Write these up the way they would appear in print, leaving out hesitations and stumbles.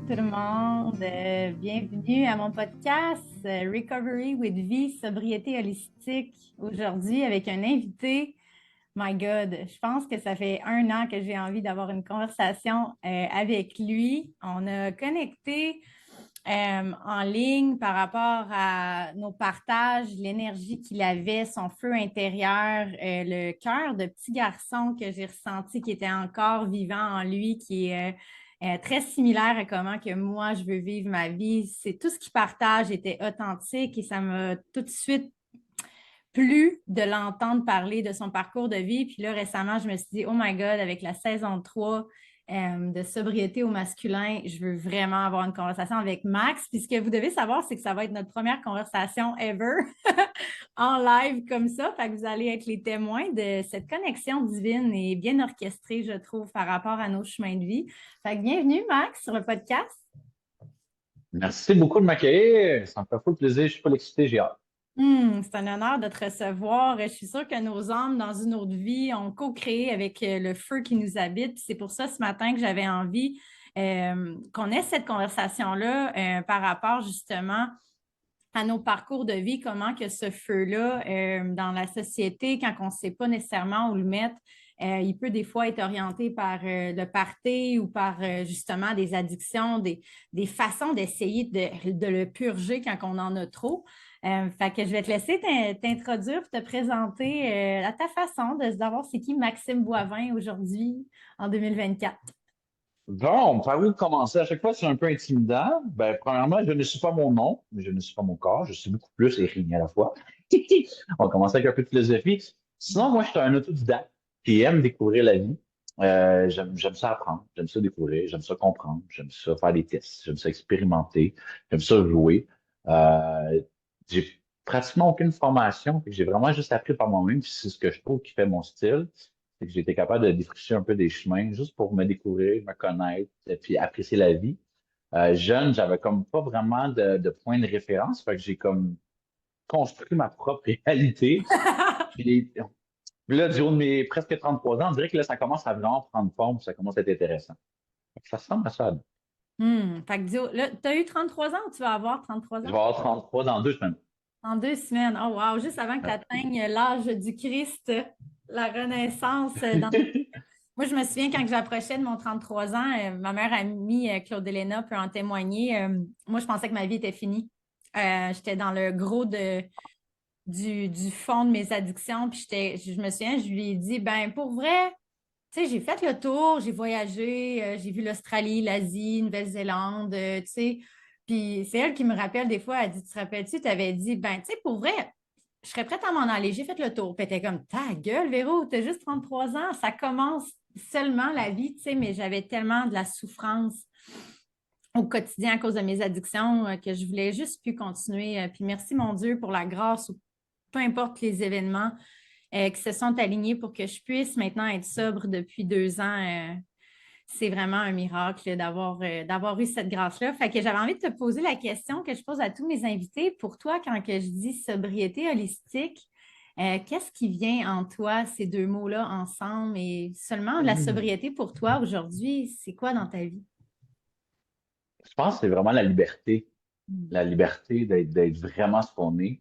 tout le monde. Bienvenue à mon podcast Recovery with V, sobriété holistique. Aujourd'hui, avec un invité. My God, je pense que ça fait 1 an que j'ai envie d'avoir une conversation avec lui. On a connecté en ligne par rapport à nos partages, l'énergie qu'il avait, son feu intérieur, le cœur de petit garçon que j'ai ressenti qui était encore vivant en lui, qui est très similaire à comment que moi je veux vivre ma vie. C'est tout ce qu'il partage était authentique et ça m'a tout de suite plu de l'entendre parler de son parcours de vie. Puis là, récemment, je me suis dit, oh my God, avec la saison 3 de sobriété au masculin, je veux vraiment avoir une conversation avec Max. Puis ce que vous devez savoir, c'est que ça va être notre première conversation ever en live comme ça. Fait que vous allez être les témoins de cette connexion divine et bien orchestrée, je trouve, par rapport à nos chemins de vie. Fait que bienvenue, Max, sur le podcast. Merci beaucoup de m'accueillir. Ça me fait fou plaisir. Je suis pas excité, j'ai hâte. C'est un honneur de te recevoir. Je suis sûre que nos âmes, dans une autre vie, ont co-créé avec le feu qui nous habite. Puis c'est pour ça, ce matin, que j'avais envie qu'on ait cette conversation-là par rapport justement à nos parcours de vie, comment que ce feu-là, dans la société, quand on ne sait pas nécessairement où le mettre, il peut des fois être orienté par le party ou par justement des addictions, des façons d'essayer de le purger quand on en a trop. Fait que je vais te laisser t'introduire et te présenter à ta façon de savoir c'est qui Maxime Boivin aujourd'hui en 2024. Bon, par où commencer? À chaque fois, c'est un peu intimidant. Ben, premièrement, je ne suis pas mon nom, mais je ne suis pas mon corps. Je suis beaucoup plus et rien à la fois. On va commencer avec un peu de philosophie. Sinon, moi, je suis un autodidacte qui aime découvrir la vie. J'aime ça apprendre, j'aime ça découvrir, j'aime ça comprendre, j'aime ça faire des tests, j'aime ça expérimenter, j'aime ça jouer. J'ai pratiquement aucune formation, fait que j'ai vraiment juste appris par moi-même, puis c'est ce que je trouve qui fait mon style. C'est que j'ai été capable de défricher un peu des chemins juste pour me découvrir, me connaître, et puis apprécier la vie. Jeune, j'avais comme pas vraiment de point de référence, fait que j'ai comme construit ma propre réalité. Puis, puis là, du haut de mes presque 33 ans, on dirait que là, ça commence à vraiment prendre forme, ça commence à être intéressant. Fait que ça ressemble à ça. Fait que là, tu as eu 33 ans ou tu vas avoir 33 Je ans? vais avoir 33 dans 2 semaines. En 2 semaines. Oh wow, juste avant que tu Ouais. atteignes l'âge du Christ, la renaissance. Moi, je me souviens quand j'approchais de mon 33 ans, ma meilleure amie Claude Elena peut en témoigner. Moi, je pensais que ma vie était finie. J'étais dans le gros du fond de mes addictions. Puis je me souviens, je lui ai dit, ben pour vrai, tu sais, j'ai fait le tour, j'ai voyagé, j'ai vu l'Australie, l'Asie, Nouvelle-Zélande, tu sais. Puis c'est elle qui me rappelle des fois, elle dit, tu te rappelles-tu, tu avais dit, ben, tu sais, pour vrai, je serais prête à m'en aller, j'ai fait le tour. Puis elle était comme, ta gueule, Véro, t'as juste 33 ans, ça commence seulement la vie, tu sais, mais j'avais tellement de la souffrance au quotidien à cause de mes addictions que je voulais juste plus continuer. Puis merci, mon Dieu, pour la grâce ou peu importe les événements qui se sont alignés pour que je puisse maintenant être sobre depuis 2 ans. C'est vraiment un miracle d'avoir eu cette grâce-là. Fait que j'avais envie de te poser la question que je pose à tous mes invités. Pour toi, quand que je dis sobriété holistique, qu'est-ce qui vient en toi, ces deux mots-là ensemble? Et seulement la sobriété pour toi aujourd'hui, c'est quoi dans ta vie? Je pense que c'est vraiment la liberté. Mm. La liberté d'être vraiment ce qu'on est.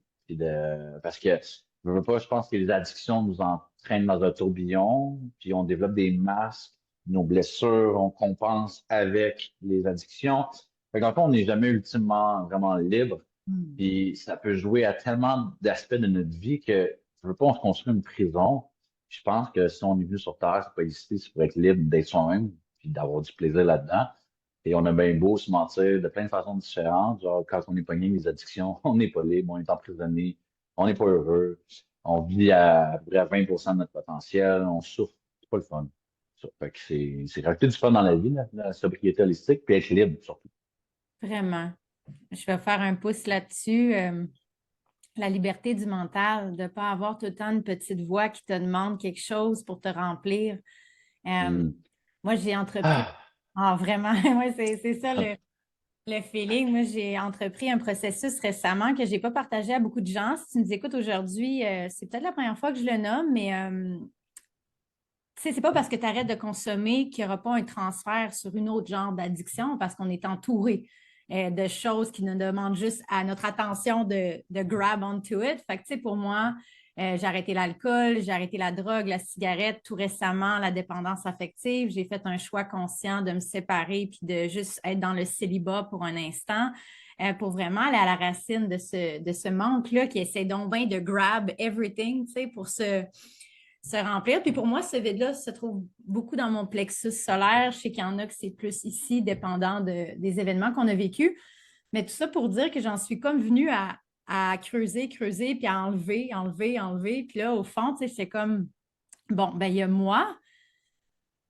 Parce que, je veux pas, je pense que les addictions nous entraînent dans un tourbillon, puis on développe des masques, nos blessures, on compense avec les addictions. Fait qu'en fait, on n'est jamais ultimement vraiment libre. Mm. Puis ça peut jouer à tellement d'aspects de notre vie que, je veux pas, on se construit une prison. Je pense que si on est venu sur Terre, c'est pas ici, c'est pour être libre d'être soi-même, puis d'avoir du plaisir là-dedans. Et on a bien beau se mentir de plein de façons différentes. Genre, quand on est pogné les addictions, on n'est pas libre, on est emprisonné, on n'est pas heureux, on vit à peu près à 20% de notre potentiel, on souffre. C'est pas le fun. Ça fait que c'est rajouter du fun dans la vie, la sobriété holistique, puis être libre surtout. Vraiment. Je vais faire un pouce là-dessus. La liberté du mental, de ne pas avoir tout le temps une petite voix qui te demande quelque chose pour te remplir. Euh, Hmm. Moi, j'ai entrepris. Ah. Ah, vraiment, ouais, c'est ça Ah. le feeling. Moi, j'ai entrepris un processus récemment que je n'ai pas partagé à beaucoup de gens. Si tu nous écoutes aujourd'hui, c'est peut-être la première fois que je le nomme, mais sais, c'est pas parce que tu arrêtes de consommer qu'il n'y aura pas un transfert sur une autre genre d'addiction parce qu'on est entouré de choses qui nous demandent juste à notre attention de grab onto it. Fait que, tu sais, pour moi, j'ai arrêté l'alcool, j'ai arrêté la drogue, la cigarette, tout récemment, la dépendance affective. J'ai fait un choix conscient de me séparer puis de juste être dans le célibat pour un instant. Pour vraiment aller à la racine de ce manque-là qui essaie donc bien de grab everything, tu sais, pour se remplir. Puis pour moi, ce vide-là se trouve beaucoup dans mon plexus solaire. Je sais qu'il y en a que c'est plus ici, dépendant des événements qu'on a vécus. Mais tout ça pour dire que j'en suis comme venue à creuser, creuser, puis à enlever, enlever, enlever. Puis là, au fond, tu sais, c'est comme, bon, ben il y a moi,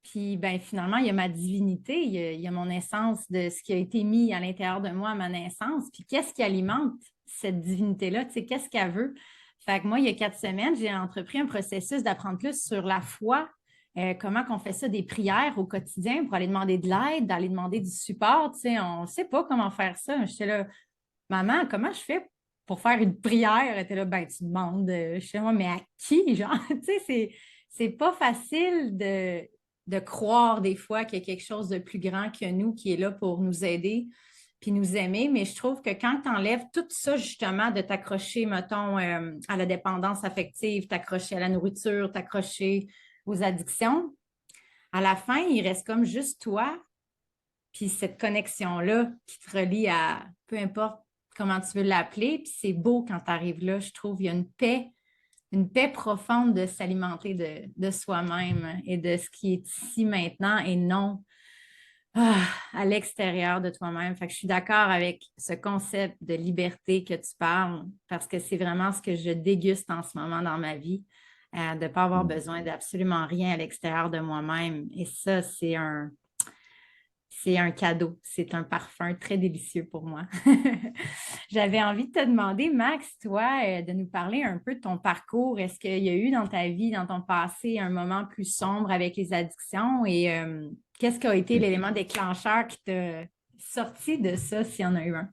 puis ben finalement, il y a ma divinité, il y a mon essence de ce qui a été mis à l'intérieur de moi à ma naissance. Puis qu'est-ce qui alimente cette divinité-là? Tu sais, qu'est-ce qu'elle veut? Fait que moi, il y a 4 semaines, j'ai entrepris un processus d'apprendre plus sur la foi, comment qu'on fait ça, des prières au quotidien pour aller demander de l'aide, d'aller demander du support. Tu sais, on ne sait pas comment faire ça. J'étais là, maman, comment je fais pour faire une prière? Elle était là, ben, tu demandes, je sais moi, mais à qui? Genre, tu sais, c'est pas facile de croire des fois qu'il y a quelque chose de plus grand que nous qui est là pour nous aider puis nous aimer, mais je trouve que quand tu enlèves tout ça, justement, de t'accrocher, mettons, à la dépendance affective, t'accrocher à la nourriture, t'accrocher aux addictions, à la fin, il reste comme juste toi, puis cette connexion-là qui te relie à peu importe comment tu veux l'appeler, puis c'est beau quand tu arrives là, je trouve, il y a une paix profonde de s'alimenter de soi-même et de ce qui est ici maintenant et non à l'extérieur de toi-même. Fait que je suis d'accord avec ce concept de liberté que tu parles parce que c'est vraiment ce que je déguste en ce moment dans ma vie, de ne pas avoir besoin d'absolument rien à l'extérieur de moi-même. Et ça, c'est un cadeau, c'est un parfum très délicieux pour moi. J'avais envie de te demander, Max, toi, de nous parler un peu de ton parcours. Est-ce qu'il y a eu dans ta vie, dans ton passé, un moment plus sombre avec les addictions et qu'est-ce qui a été l'élément déclencheur qui t'a sorti de ça, s'il y en a eu un?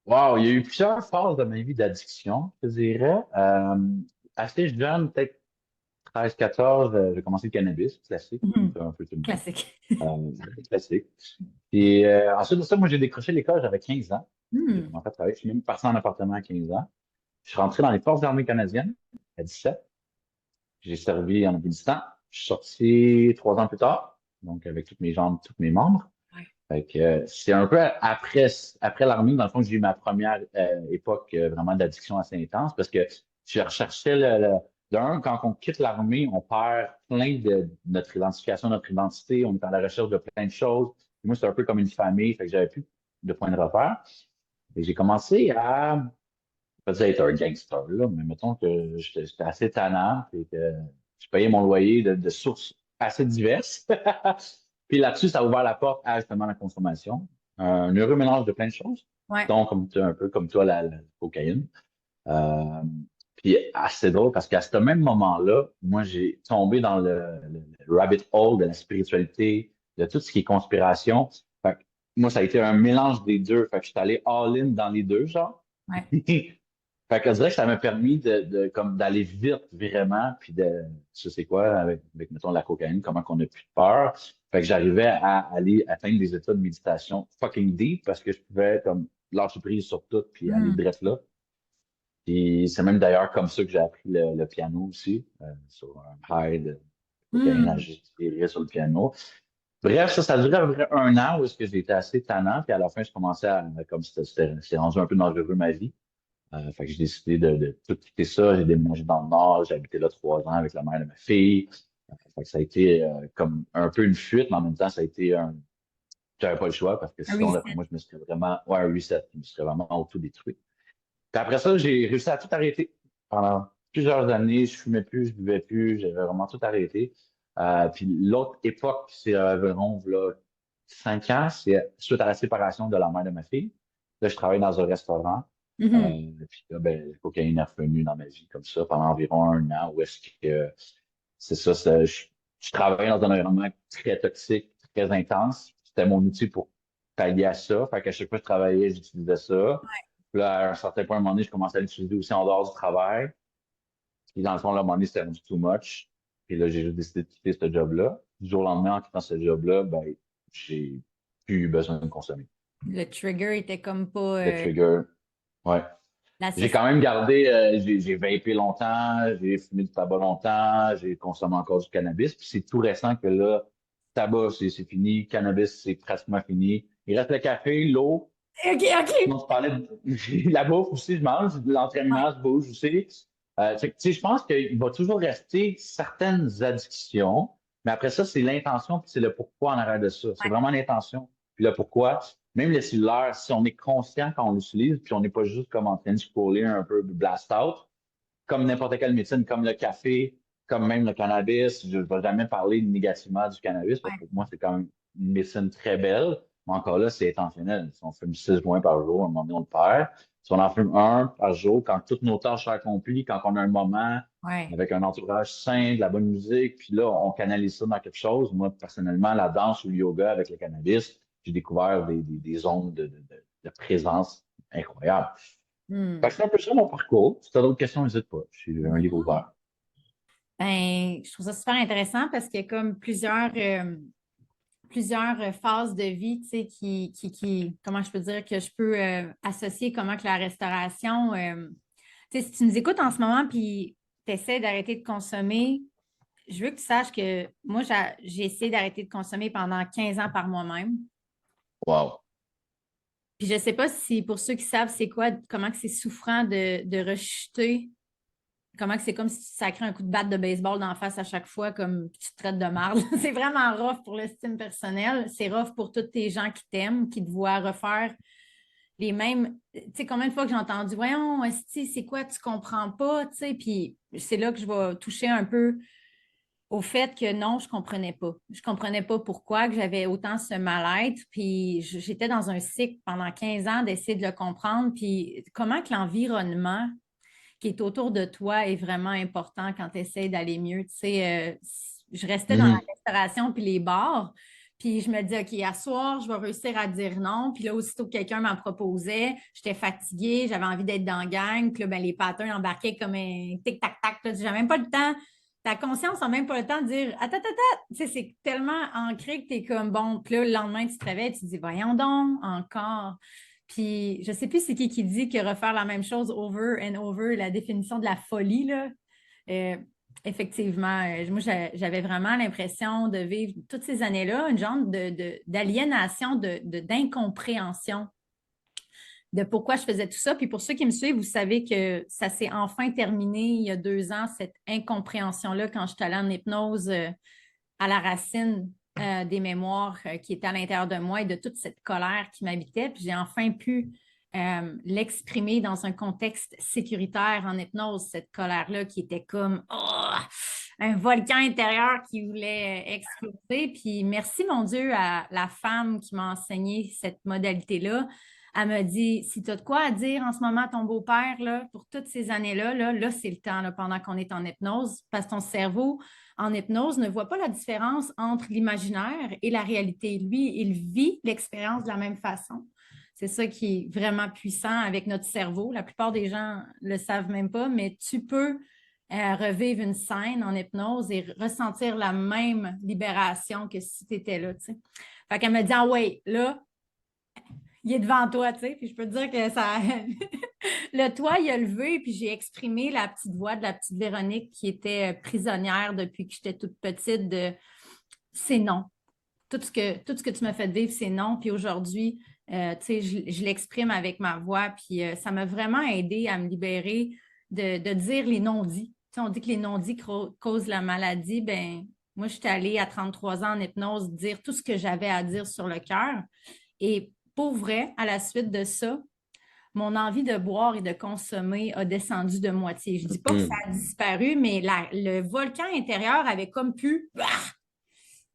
Wow, il y a eu plusieurs phases de ma vie d'addiction, je dirais. Assez jeune, peut-être 13-14, j'ai commencé le cannabis, classique, comme Mhm. un peu tout le monde. Classique. Classique. Et ensuite de ça, moi, j'ai décroché l'école, j'avais 15 ans. J'ai Hmm. commencé à travailler. Je suis même parti en appartement à 15 ans. Je suis rentré dans les Forces armées canadiennes à 17. J'ai servi en Afghanistan. Je suis sorti 3 ans plus tard, donc avec toutes mes jambes, tous mes membres. Ouais. Fait que, c'est un peu après l'armée, dans le fond, que j'ai eu ma première époque vraiment d'addiction assez intense parce que je recherchais d'un, quand on quitte l'armée, on perd plein de notre identification, notre identité, on est à la recherche de plein de choses. Et moi, c'était un peu comme une famille, fait que j'avais plus de point de repère. Et j'ai commencé à, pas dire être un gangster, là, mais mettons que j'étais assez tannant et que je payais mon loyer de sources assez diverses. Puis là-dessus, ça a ouvert la porte à justement la consommation. Un heureux mélange de plein de choses, Ouais. dont un peu comme toi, la cocaïne. Euh, Puis assez drôle parce qu'à ce même moment-là, moi, j'ai tombé dans le rabbit hole de la spiritualité, de tout ce qui est conspiration. Fait que moi, ça a été un mélange des deux. Fait que je suis allé all-in dans les deux, genre. Ouais. Fait que je dirais que ça m'a permis comme d'aller vite vraiment, puis je sais quoi, mettons, la cocaïne, comment qu'on a plus de peur. Fait que j'arrivais à aller atteindre des états de méditation fucking deep parce que je pouvais comme lâcher prise sur tout puis aller Hmm. direct là. Puis c'est même d'ailleurs comme ça que j'ai appris le piano aussi, sur un high de cocaïne à Hmm. juste tirer sur le piano. Bref, ça a duré à peu près un an où est-ce que j'étais assez tannant, puis à la fin, je commençais comme c'est rendu un peu dangereux ma vie. Fait que j'ai décidé de tout quitter ça. J'ai déménagé dans le Nord. J'ai habité là 3 ans avec la mère de ma fille. Fait que ça a été comme un peu une fuite, mais en même temps, ça a été un. J'avais pas le choix parce que Un sinon, d'après reset. moi, je me serais vraiment. Ouais, un reset. Je me serais vraiment auto-détruit. Puis après ça, j'ai réussi à tout arrêter. Pendant plusieurs années, je fumais plus, je buvais plus, j'avais vraiment tout arrêté. Puis l'autre époque, c'est environ là, 5 ans, c'est suite à la séparation de la mère de ma fille. Là, je travaille dans un restaurant. Mhm. Puis là, ben, la cocaïne est revenue dans ma vie comme ça pendant environ un an où est-ce que c'est ça, je travaillais dans un environnement très toxique, très intense. C'était mon outil pour pallier à ça. Fait qu'à chaque fois que je travaillais, j'utilisais ça. Puis là, à un certain point, à un moment donné, je commençais à l'utiliser aussi en dehors du travail. Puis dans le fond, là, à un moment donné, c'était rendu too much. Puis là, j'ai juste décidé de quitter ce job-là. Du jour au lendemain, en quittant ce job-là, ben, j'ai plus eu besoin de consommer. Le trigger était comme pas Le trigger, ouais. la J'ai société. quand même gardé, j'ai vapé longtemps, j'ai fumé du tabac longtemps, j'ai consommé encore du cannabis. Puis c'est tout récent que là, tabac, c'est fini, cannabis, c'est pratiquement fini. Il reste le café, l'eau. OK, Sinon, OK. tu parlais de la bouffe aussi, je mange, l'entraînement, je bouge aussi. Fait que, tu sais, je pense qu'il va toujours rester certaines addictions, mais après ça, c'est l'intention, puis c'est le pourquoi en arrière de ça. C'est Ouais, vraiment l'intention, puis le pourquoi. Même les cellulaires, si on est conscient quand on l'utilise, puis on n'est pas juste comme en train de scroller un peu blast out, comme n'importe quelle médecine, comme le café, comme même le cannabis. Je ne vais jamais parler négativement du cannabis parce ouais. que pour moi, c'est quand même une médecine très belle. Mais encore là, c'est intentionnel. Si on fume 6 joints par jour, à un moment donné, on le perd. Si on en fume un par jour, quand toutes nos tâches sont accomplies, quand on a un moment Ouais. avec un entourage sain, de la bonne musique, puis là, on canalise ça dans quelque chose. Moi, personnellement, la danse ou le yoga avec le cannabis, j'ai découvert des zones de présence incroyables. Fait que Hmm. c'est un peu ça mon parcours. Si tu as d'autres questions, n'hésite pas. Je suis un livre ouvert. Ben, je trouve ça super intéressant parce qu'il y a comme plusieurs phases de vie, tu sais, comment je peux dire, que je peux associer comment que la restauration, tu sais, si tu nous écoutes en ce moment puis tu essaies d'arrêter de consommer, je veux que tu saches que moi, j'ai essayé d'arrêter de consommer pendant 15 ans par moi-même. Wow. Puis je ne sais pas si pour ceux qui savent c'est quoi, comment que c'est souffrant de rechuter, comment que c'est comme si tu sacrais un coup de batte de baseball d'en face à chaque fois, comme tu te traites de marde. C'est vraiment rough pour l'estime personnelle. C'est rough pour tous tes gens qui t'aiment, qui te voient refaire les mêmes. Tu sais, combien de fois que j'ai entendu, voyons, esti, c'est quoi, tu comprends pas, tu sais, puis c'est là que je vais toucher un peu au fait que non, je comprenais pas. Je comprenais pas pourquoi que j'avais autant ce mal-être, puis j'étais dans un cycle pendant 15 ans d'essayer de le comprendre, puis comment que l'environnement qui est autour de toi est vraiment important quand tu essaies d'aller mieux. Tu sais, je restais dans la Mhm. restauration puis les bars, puis je me dis, OK, à soir, je vais réussir à dire non. Puis là, aussitôt que quelqu'un m'en proposait, j'étais fatiguée, j'avais envie d'être dans la gang. Puis là, ben, les patins embarquaient comme un tic-tac-tac. J'avais même pas le temps. Ta conscience n'a même pas le temps de dire, attends, attends, attends. Tu sais, c'est tellement ancré que tu es comme, bon, puis là, le lendemain, tu te réveilles, tu te dis, voyons donc, encore. Puis, je ne sais plus c'est qui dit que refaire la même chose over and over, la définition de la folie, là. Euh, Effectivement, moi, j'avais vraiment l'impression de vivre toutes ces années-là une genre d'aliénation, d'incompréhension de pourquoi je faisais tout ça. Puis pour ceux qui me suivent, vous savez que ça s'est enfin terminé il y a 2 ans, cette incompréhension-là, quand je suis allée en hypnose à la racine des mémoires qui étaient à l'intérieur de moi et de toute cette colère qui m'habitait. Puis j'ai enfin pu l'exprimer dans un contexte sécuritaire en hypnose, cette colère-là qui était comme un volcan intérieur qui voulait exploser. Puis merci, mon Dieu, à la femme qui m'a enseigné cette modalité-là. Elle m'a dit, si tu as de quoi à dire en ce moment à ton beau-père, là, pour toutes ces années-là, là c'est le temps là, pendant qu'on est en hypnose, parce que ton cerveau en hypnose ne voit pas la différence entre l'imaginaire et la réalité. Lui, il vit l'expérience de la même façon. C'est ça qui est vraiment puissant avec notre cerveau. La plupart des gens ne le savent même pas, mais tu peux revivre une scène en hypnose et ressentir la même libération que si tu étais là. T'sais. Fait qu'elle me dit, ah ouais, là, il est devant toi, tu sais. Puis je peux te dire que ça. Le toit, il a levé, puis j'ai exprimé la petite voix de la petite Véronique qui était prisonnière depuis que j'étais toute petite de c'est non. Tout ce que tu m'as fait vivre, c'est non. Puis aujourd'hui, tu sais, je l'exprime avec ma voix, puis ça m'a vraiment aidé à me libérer de dire les non-dits. Tu sais, on dit que les non-dits causent la maladie. Ben, moi, je suis allée à 33 ans en hypnose dire tout ce que j'avais à dire sur le cœur. Et pour vrai, à la suite de ça, mon envie de boire et de consommer a descendu de moitié. Je ne dis pas que ça Mhm. a disparu, mais le volcan intérieur avait comme pu,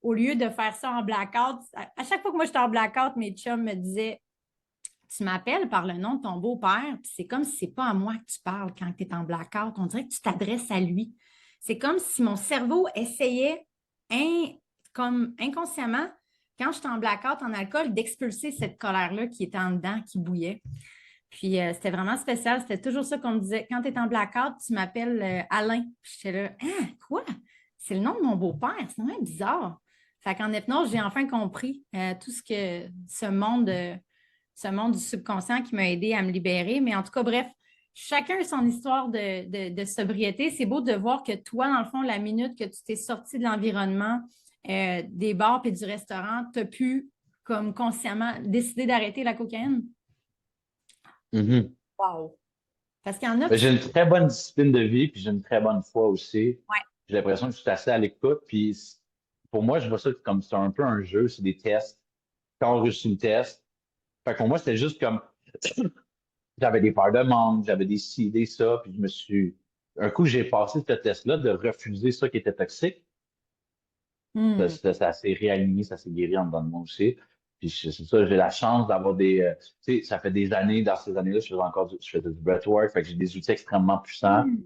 au lieu de faire ça en blackout, à chaque fois que moi j'étais en blackout, mes chums me disaient, tu m'appelles par le nom de ton beau-père, puis c'est comme si c'est pas à moi que tu parles quand tu es en blackout. On dirait que tu t'adresses à lui. C'est comme si mon cerveau essayait, comme inconsciemment, quand j'étais en blackout, en alcool, d'expulser cette colère-là qui était en dedans, qui bouillait. Puis c'était vraiment spécial. C'était toujours ça qu'on me disait. Quand tu es en blackout, tu m'appelles Alain. Puis j'étais là, ah, quoi? c'est le nom de mon beau-père. C'est vraiment bizarre. Fait qu'en hypnose, j'ai enfin compris tout ce que ce monde du subconscient qui m'a aidé à me libérer. Mais en tout cas, bref, chacun a son histoire de sobriété. C'est beau de voir que toi, dans le fond, la minute que tu t'es sorti de l'environnement, des bars et du restaurant, tu as pu, comme consciemment, décider d'arrêter la cocaïne. Mhm. Wow. Parce qu'il y en a Ben, qui... j'ai une très bonne discipline de vie, puis j'ai une très bonne foi aussi. Ouais. J'ai l'impression que je suis assez à l'écoute, puis pour moi, je vois ça comme c'est un peu un jeu, c'est des tests. Quand on réussit le test, fait que pour moi, c'était juste comme j'avais des peurs de manque, j'avais des ci, des ça, puis je me suis. Un coup, j'ai passé ce test-là de refuser ça qui était toxique. Hmm. Ça s'est réaligné, ça s'est guéri en dedans de moi aussi. Puis c'est ça, j'ai la chance d'avoir des. Tu sais, ça fait des années, dans ces années-là, je faisais du breathwork, fait que j'ai des outils extrêmement puissants. Hmm.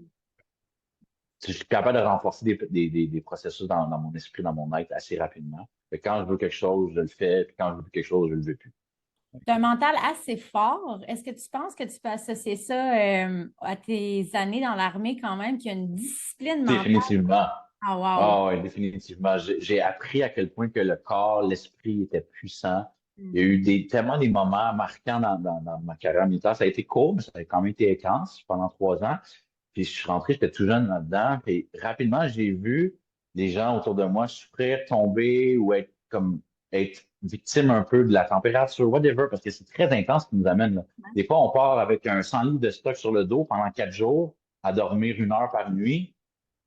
Je suis capable de renforcer des processus dans mon esprit, dans mon être assez rapidement. Fait que quand je veux quelque chose, je le fais, puis quand je veux quelque chose, je le veux plus. Tu as un mental assez fort. Est-ce que tu penses que tu peux associer ça à tes années dans l'armée quand même, qu'il y a une discipline mentale? Définitivement. Ah, wow. Ah oui, définitivement. J'ai appris à quel point que le corps, l'esprit était puissant. Il y a Hmm. eu tellement des moments marquants dans ma carrière militaire. Ça a été court, mais ça a quand même été intense pendant 3 ans. Puis je suis rentré, j'étais tout jeune là-dedans. Puis rapidement, j'ai vu les gens autour de moi souffrir, tomber ou être victime un peu de la température, whatever, parce que c'est très intense ce qui nous amène là. Des fois, on part avec un 100 livres de stock sur le dos pendant 4 jours, à dormir 1 heure par nuit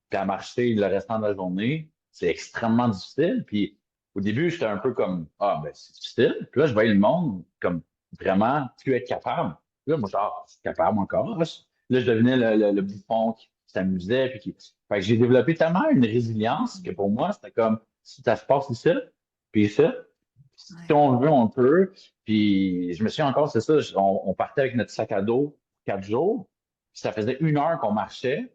puis à marcher le restant de la journée, c'est extrêmement difficile. Puis au début, j'étais un peu comme ah ben c'est difficile. Puis là, je voyais le monde comme vraiment plus être capable. Puis là, moi, genre, je suis capable encore. Là, je devenais le bouffon qui s'amusait. Fait que j'ai développé tellement une résilience que pour moi, c'était comme si ça se passe ici, puis ça. Si Ouais. on le veut, on peut. Puis je me suis encore, c'est ça, on partait avec notre sac à dos 4 jours. Puis ça faisait 1 heure qu'on marchait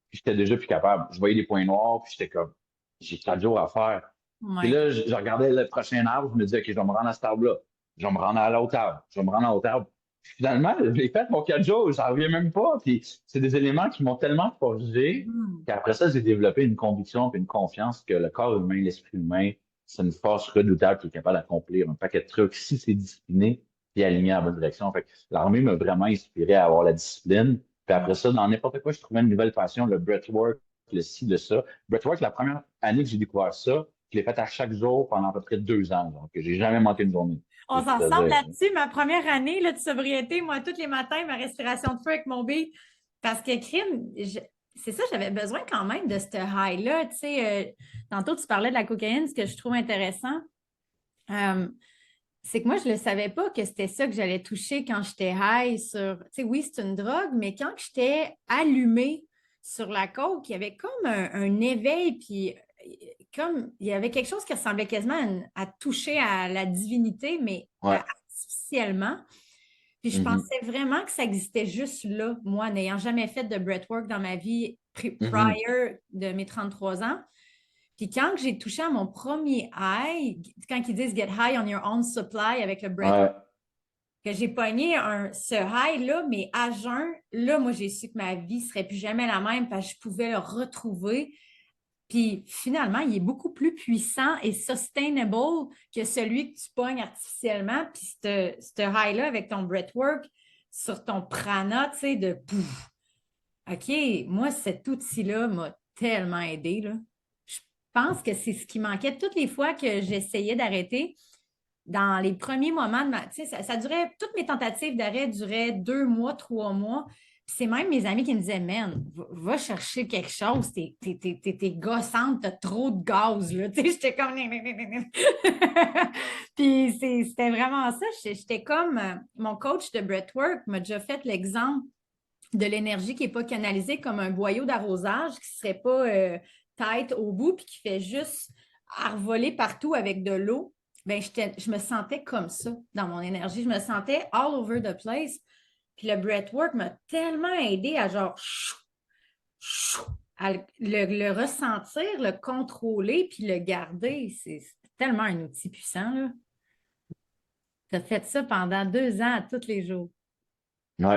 puis j'étais déjà plus capable. Je voyais des points noirs, puis j'étais comme, j'ai 4 jours à faire. Puis Ouais. là, je regardais le prochain arbre, je me disais, OK, je vais me rendre à cet arbre-là. Je vais me rendre à l'autre arbre. Je vais me rendre à l'autre arbre. Puis finalement, j'ai fait mon 4 jours, j'en reviens même pas. Puis c'est des éléments qui m'ont tellement forgé Hmm. qu'après ça, j'ai développé une conviction et une confiance que le corps humain, l'esprit humain, c'est une force redoutable qui est capable d'accomplir un paquet de trucs si c'est discipliné et aligné à la bonne direction. Fait que l'armée m'a vraiment inspiré à avoir la discipline, puis après ça, dans n'importe quoi, je trouvais une nouvelle passion, le breathwork, le ci, le ça. Breathwork, la première année que j'ai découvert ça, je l'ai fait à chaque jour pendant à peu près 2 ans, donc j'ai jamais manqué une journée. On C'est tout s'en à sort dire. là-dessus. Ma première année là, de sobriété, moi, tous les matins, ma respiration de feu avec mon B. Parce que c'est ça, j'avais besoin quand même de ce high-là. Tu sais, tantôt, tu parlais de la cocaïne, ce que je trouve intéressant. euh, c'est que moi, je ne le savais pas que c'était ça que j'allais toucher quand j'étais high sur. Tu sais, oui, c'est une drogue, mais quand j'étais allumée sur la coke, il y avait comme un éveil, puis comme il y avait quelque chose qui ressemblait quasiment à toucher à la divinité, mais Ouais. artificiellement. Puis je Mhm. pensais vraiment que ça existait juste là, moi, n'ayant jamais fait de breathwork dans ma vie Mhm. prior de mes 33 ans. Puis quand j'ai touché à mon premier high, quand ils disent get high on your own supply avec le breathwork, Ouais. que j'ai pogné ce high-là, mais à jeun, là, moi, j'ai su que ma vie ne serait plus jamais la même parce que je pouvais le retrouver. Puis finalement, il est beaucoup plus puissant et sustainable que celui que tu pognes artificiellement. Puis ce high-là avec ton breathwork sur ton prana, tu sais, de pouf. OK, moi, cet outil-là m'a tellement aidé, là. Je pense que c'est ce qui manquait toutes les fois que j'essayais d'arrêter. Dans les premiers moments de ma. Tu sais, ça durait. Toutes mes tentatives d'arrêt duraient 2 mois, 3 mois. Puis c'est même mes amis qui me disaient, man, va chercher quelque chose, t'es gossante, t'as trop de gaz, là. Tu sais, j'étais comme. Puis c'était vraiment ça. J'étais comme. Mon coach de breathwork m'a déjà fait l'exemple de l'énergie qui n'est pas canalisée comme un boyau d'arrosage, qui ne serait pas tête au bout, puis qui fait juste arvoler partout avec de l'eau. Ben, je me sentais comme ça dans mon énergie. Je me sentais all over the place. Puis le breathwork m'a tellement aidé à genre à le ressentir, le contrôler, puis le garder. C'est tellement un outil puissant, là. Tu as fait ça pendant 2 ans à tous les jours. Ouais.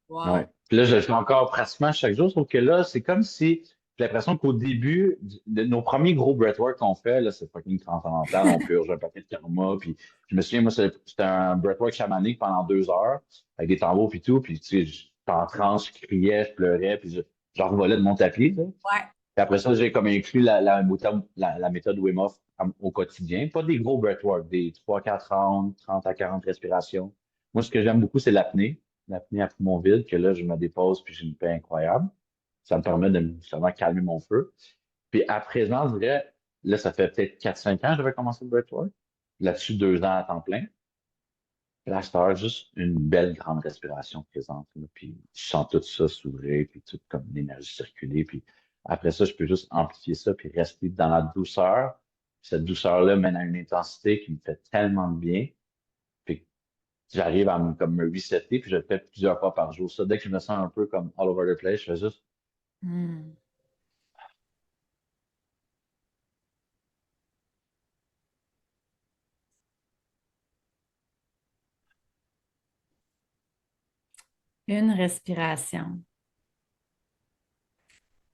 Ouais. Wow. Puis là, je le fais encore pratiquement chaque jour, sauf que là, c'est comme si j'ai l'impression qu'au début, de nos premiers gros breathwork qu'on fait, là, c'est fucking transcendantal, on purge un paquet de karma, puis je me souviens, moi, c'était un breathwork chamanique pendant 2 heures, avec des tambours puis tout, puis tu sais, j'étais en transe, je criais, je pleurais, puis j'en revolais de mon tapis, là. Ouais. Puis après ça, j'ai comme inclus la méthode Wim Hof au quotidien. Pas des gros breathwork, des 3-4 rounds, 30 à 40 respirations. Moi, ce que j'aime beaucoup, c'est l'apnée. L'apnée à poumon vide, que là, je me dépose puis j'ai une paix incroyable. Ça me permet de justement calmer mon feu. Puis à présent, je dirais, là, ça fait peut-être 4-5 ans que j'avais commencé le breathwork. Là-dessus, 2 ans à temps plein. Puis là, c'est juste une belle grande respiration présente, là. Puis je sens tout ça s'ouvrir, puis tout comme l'énergie circuler. Puis après ça, je peux juste amplifier ça, puis rester dans la douceur. Cette douceur-là mène à une intensité qui me fait tellement de bien. Puis j'arrive à comme me resetter, puis je le fais plusieurs fois par jour. Ça, dès que je me sens un peu comme all over the place, je fais juste. Hmm. Une respiration.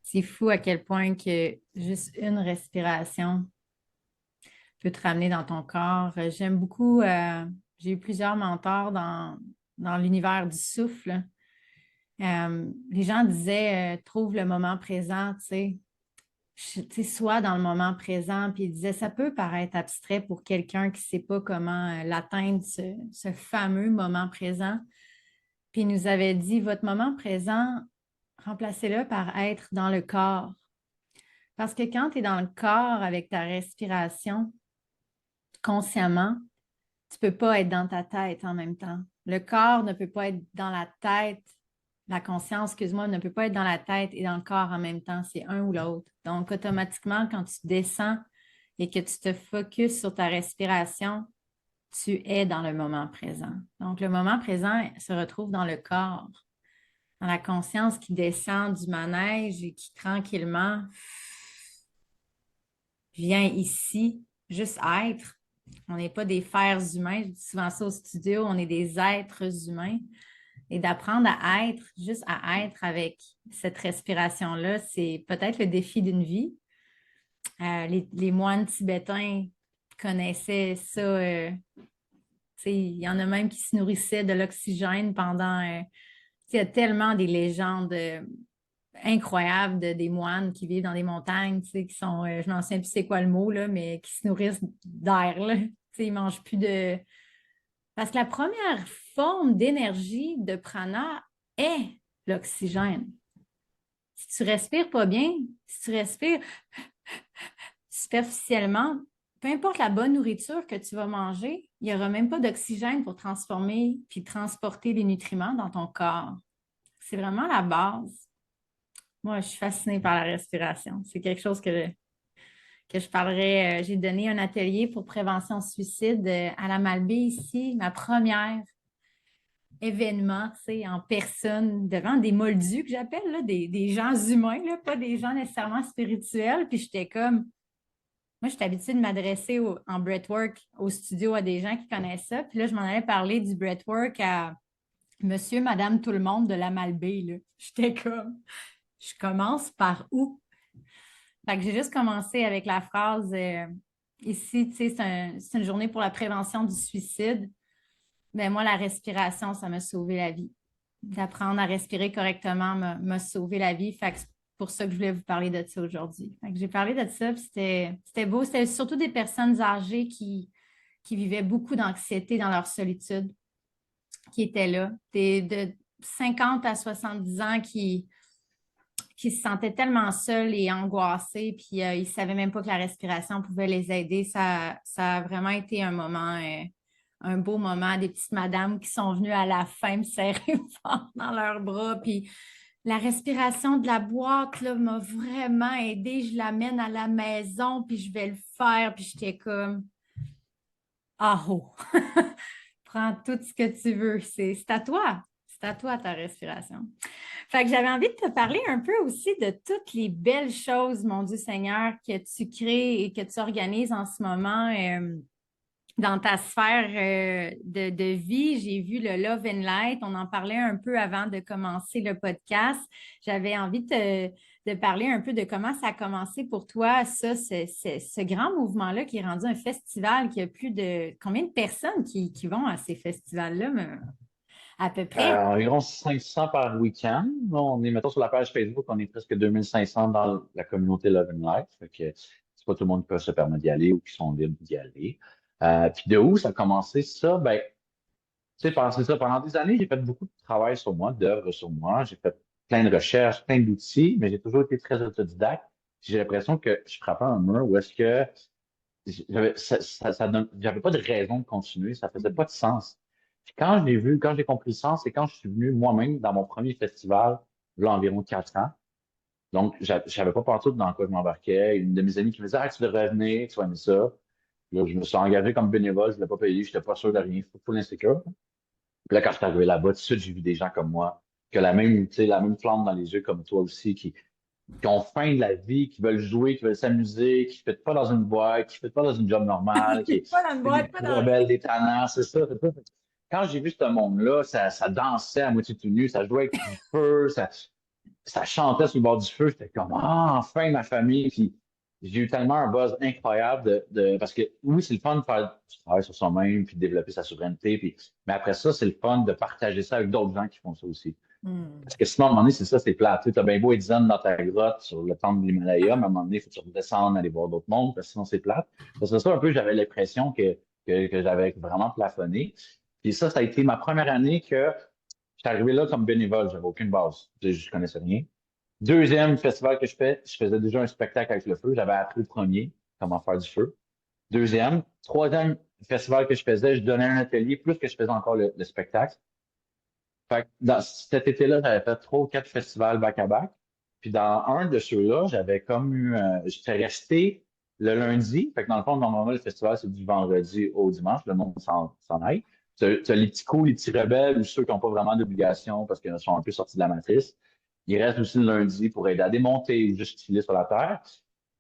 C'est fou à quel point que juste une respiration peut te ramener dans ton corps. J'aime beaucoup, j'ai eu plusieurs mentors dans l'univers du souffle. Les gens disaient, trouve le moment présent, tu sais. Tu sais, sois dans le moment présent. Puis ils disaient, ça peut paraître abstrait pour quelqu'un qui ne sait pas comment l'atteindre, ce fameux moment présent. Puis il nous avait dit, votre moment présent, remplacez-le par être dans le corps. Parce que quand tu es dans le corps avec ta respiration, consciemment, tu ne peux pas être dans ta tête en même temps. Le corps ne peut pas être dans la tête, la conscience, excuse-moi, ne peut pas être dans la tête et dans le corps en même temps. C'est un ou l'autre. Donc, automatiquement, quand tu descends et que tu te focuses sur ta respiration, tu es dans le moment présent. Donc, le moment présent se retrouve dans le corps, dans la conscience qui descend du manège et qui tranquillement vient ici, juste être. On n'est pas des fers humains, je dis souvent ça au studio, on est des êtres humains. Et d'apprendre à être, juste à être avec cette respiration-là, c'est peut-être le défi d'une vie. Les moines tibétains connaissaient ça. Il y en a même qui se nourrissaient de l'oxygène pendant. Il y a tellement des légendes incroyables des moines qui vivent dans des montagnes, qui sont, je m'en souviens plus c'est quoi le mot, là, mais qui se nourrissent d'air. Là. Ils ne mangent plus de. Parce que la première forme d'énergie de prana est l'oxygène. Si tu respires pas bien, si tu respires superficiellement, peu importe la bonne nourriture que tu vas manger, il n'y aura même pas d'oxygène pour transformer puis transporter les nutriments dans ton corps. C'est vraiment la base. Moi, je suis fascinée par la respiration. C'est quelque chose que je parlerai. J'ai donné un atelier pour prévention suicide à la Malbaie ici, ma première événement, en personne, devant des moldus que j'appelle, là, des gens humains, là, pas des gens nécessairement spirituels. Puis j'étais comme, moi, je suis habituée de m'adresser en breathwork au studio à des gens qui connaissent ça. Puis là, je m'en allais parler du breathwork à monsieur, madame, tout le monde de la Malbaie, là. J'étais comme, je commence par où? Fait que j'ai juste commencé avec la phrase ici, tu sais, c'est une journée pour la prévention du suicide. Ben moi, la respiration, ça m'a sauvé la vie. D'apprendre à respirer correctement m'a sauvé la vie. Fait que c'est pour ça que je voulais vous parler de ça aujourd'hui. Fait que j'ai parlé de ça, puis c'était beau. C'était surtout des personnes âgées qui vivaient beaucoup d'anxiété dans leur solitude, qui étaient là. De 50 à 70 ans qui se sentaient tellement seuls et angoissés, puis ils ne savaient même pas que la respiration pouvait les aider. Ça a vraiment été un moment, un beau moment. Des petites madames qui sont venues à la fin me serrer fort dans leurs bras, puis la respiration de la boîte là, m'a vraiment aidée. Je l'amène à la maison, puis je vais le faire, puis j'étais comme « Ah oh! Prends tout ce que tu veux. C'est à toi. C'est à toi ta respiration. » Fait que j'avais envie de te parler un peu aussi de toutes les belles choses, mon Dieu Seigneur, que tu crées et que tu organises en ce moment dans ta sphère de vie. J'ai vu le Love and Light. On en parlait un peu avant de commencer le podcast. J'avais envie de parler un peu de comment ça a commencé pour toi, ça, ce grand mouvement-là qui est rendu un festival, qui a plus de... Combien de personnes qui vont à ces festivals-là, à peu près? Environ 500 par week-end. On est, mettons, sur la page Facebook, on est presque 2500 dans la communauté Love and Light. Fait que c'est pas tout le monde qui peut se permettre d'y aller ou qui sont libres d'y aller. Puis de où ça a commencé ça? Ben, tu sais, c'est ça, pendant des années, j'ai fait beaucoup de travail sur moi, d'œuvres sur moi. J'ai fait plein de recherches, plein d'outils, mais j'ai toujours été très autodidacte. J'ai l'impression que je frappais un mur où est-ce que j'avais pas de raison de continuer, ça faisait pas de sens. Puis quand je l'ai vu, quand j'ai compris le sens, c'est quand je suis venu moi-même dans mon premier festival, là, environ 4 ans. Donc, j'avais pas partout dans quoi je m'embarquais. Une de mes amies qui me disait, ah, tu devrais venir, tu vas aimer ça. Là, je me suis engagé comme bénévole, je l'ai pas payé, j'étais pas sûr de rien, full insécure. Puis là, quand je suis arrivé là-bas, tout de suite, j'ai vu des gens comme moi, qui ont la même, tu sais, la même flamme dans les yeux comme toi aussi, qui ont faim de la vie, qui veulent jouer, qui veulent s'amuser, qui ne fit pas dans une boîte, qui ne fit pas dans une job normale, qui Pas dans une est des boîte, pas petits dans... rebelles, des tannants, c'est ça, c'est ça. Quand j'ai vu ce monde-là, ça dansait à moitié tout nu, ça jouait avec du feu, ça chantait sur le bord du feu, j'étais comme, ah, enfin ma famille. Puis j'ai eu tellement un buzz incroyable parce que oui, c'est le fun de faire du travail sur soi-même, puis de développer sa souveraineté, mais après ça, c'est le fun de partager ça avec d'autres gens qui font ça aussi. Hmm. Parce que sinon, à un moment donné, c'est ça, c'est plate. Tu as bien beau être zen dans ta grotte sur le temple de l'Himalaya, mais à un moment donné, il faut que tu redescendes, aller voir d'autres mondes, parce que sinon, c'est plate. C'est ça un peu, j'avais l'impression que j'avais vraiment plafonné. Puis ça a été ma première année que j'étais arrivé là comme bénévole, j'avais aucune base. Je connaissais rien. Deuxième festival que je fais, je faisais déjà un spectacle avec le feu. J'avais appris le premier, comment faire du feu. Deuxième. Troisième festival que je faisais, je donnais un atelier, plus que je faisais encore le spectacle. Fait que dans cet été-là, j'avais fait 3 ou 4 festivals back-à-back. Puis dans un de ceux-là, j'avais comme eu, j'étais resté le lundi. Fait que dans le fond, normalement, le festival, c'est du vendredi au dimanche. Le monde s'en aille. T'as les petits coups, les petits rebelles ou ceux qui n'ont pas vraiment d'obligation parce qu'ils sont un peu sortis de la matrice. Ils restent aussi le lundi pour aider à démonter ou juste filer sur la terre.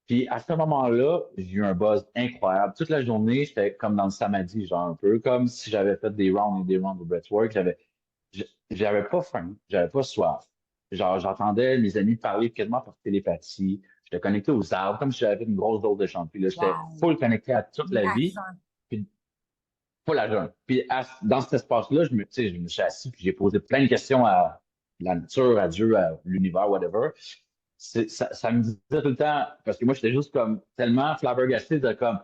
Puis à ce moment-là, j'ai eu un buzz incroyable. Toute la journée, j'étais comme dans le samadhi, genre un peu, comme si j'avais fait des rounds et des rounds de breathwork. J'avais pas faim, j'avais pas soif. Genre, j'entendais mes amis parler quasiment par télépathie. J'étais connecté aux arbres, comme si j'avais une grosse dose de champi. Là, j'étais Wow. full connecté à toute la vie, L'argent. puis full à jeun. Puis dans cet espace-là, tu sais, je me suis assis, puis j'ai posé plein de questions à la nature, à Dieu, à l'univers, whatever. Ça me disait tout le temps, parce que moi, j'étais juste comme tellement flabbergasté de comme,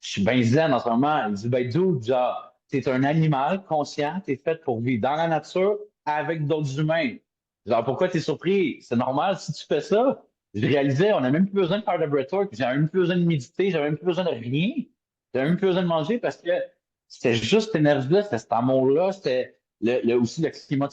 je suis bien zen en ce moment. Il dit, ben, dude, genre, t'es un animal conscient, t'es fait pour vivre dans la nature avec d'autres humains. Genre, pourquoi t'es surpris? C'est normal si tu fais ça. Je réalisais, on n'a même plus besoin de faire de breathwork, j'avais même plus besoin de méditer, j'avais même plus besoin de rien. J'avais même plus besoin de manger parce que c'était juste cette énergie-là, c'était cet amour-là, c'était aussi le climat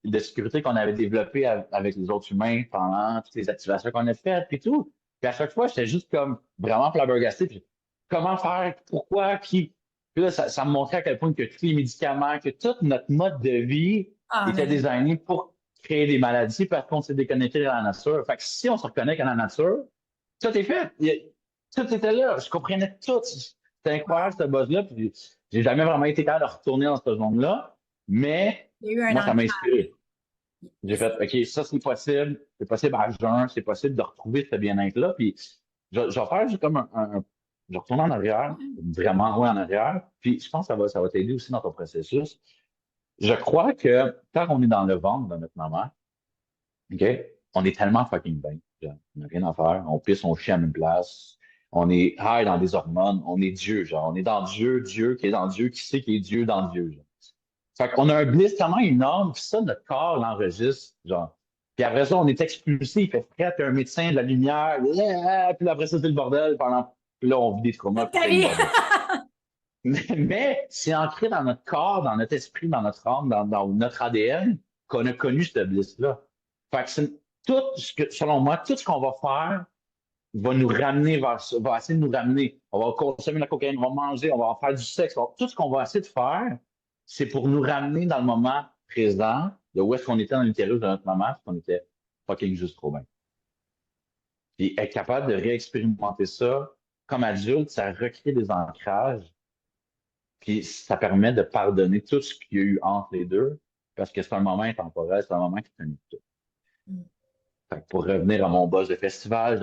de sécurité qu'on avait développé avec les autres humains pendant toutes les activations qu'on a faites, puis tout. Puis à chaque fois, j'étais juste comme vraiment flabbergasté. Puis comment faire, pourquoi, qui. Puis là, ça me montrait à quel point que tous les médicaments, que tout notre mode de vie Ah, était mais designé pour créer des maladies parce qu'on s'est déconnecté de la nature. Fait que si on se reconnecte à la nature, tout est fait. Tout était là. Je comprenais tout. C'était incroyable, ce buzz-là. Puis j'ai jamais vraiment été capable de retourner dans ce zone-là. Mais il y a eu un moi, ça m'a ancrage. inspiré. J'ai fait, OK, ça, c'est possible à jeun, c'est possible de retrouver ce bien-être-là. Puis, je vais faire juste comme je vais retourner en arrière, vraiment loin en arrière. Puis, je pense que ça va t'aider aussi dans ton processus. Je crois que quand on est dans le ventre de notre maman, OK, on est tellement fucking bien. Genre, on n'a rien à faire. On pisse, on chie à la même place. On est high dans des hormones. On est Dieu, genre. On est dans Dieu, Dieu qui est dans Dieu, qui sait qu'il est Dieu dans Dieu, genre. Fait qu'on a un bliss tellement énorme, puis ça, notre corps l'enregistre, genre. Puis après ça, on est expulsé, il fait frais, puis un médecin de la lumière, puis après ça, c'est le bordel pendant. Puis là, on vit des traumas, Toute puis ta c'est le vie. bordel. Mais c'est ancré dans notre corps, dans notre esprit, dans notre âme, dans notre ADN, qu'on a connu ce bliss-là. Fait que tout selon moi, tout ce qu'on va faire va nous ramener vers ça, va essayer de nous ramener. On va consommer la cocaïne, on va manger, on va faire du sexe. Tout ce qu'on va essayer de faire, c'est pour nous ramener dans le moment présent, de où est-ce qu'on était dans l'utérus de notre maman, puis qu'on était fucking juste trop bien. Puis être capable de réexpérimenter ça comme adulte, ça recrée des ancrages Puis ça permet de pardonner tout ce qu'il y a eu entre les deux, parce que c'est un moment intemporel, c'est un moment qui finit tout. Fait que pour revenir à mon boss de festival,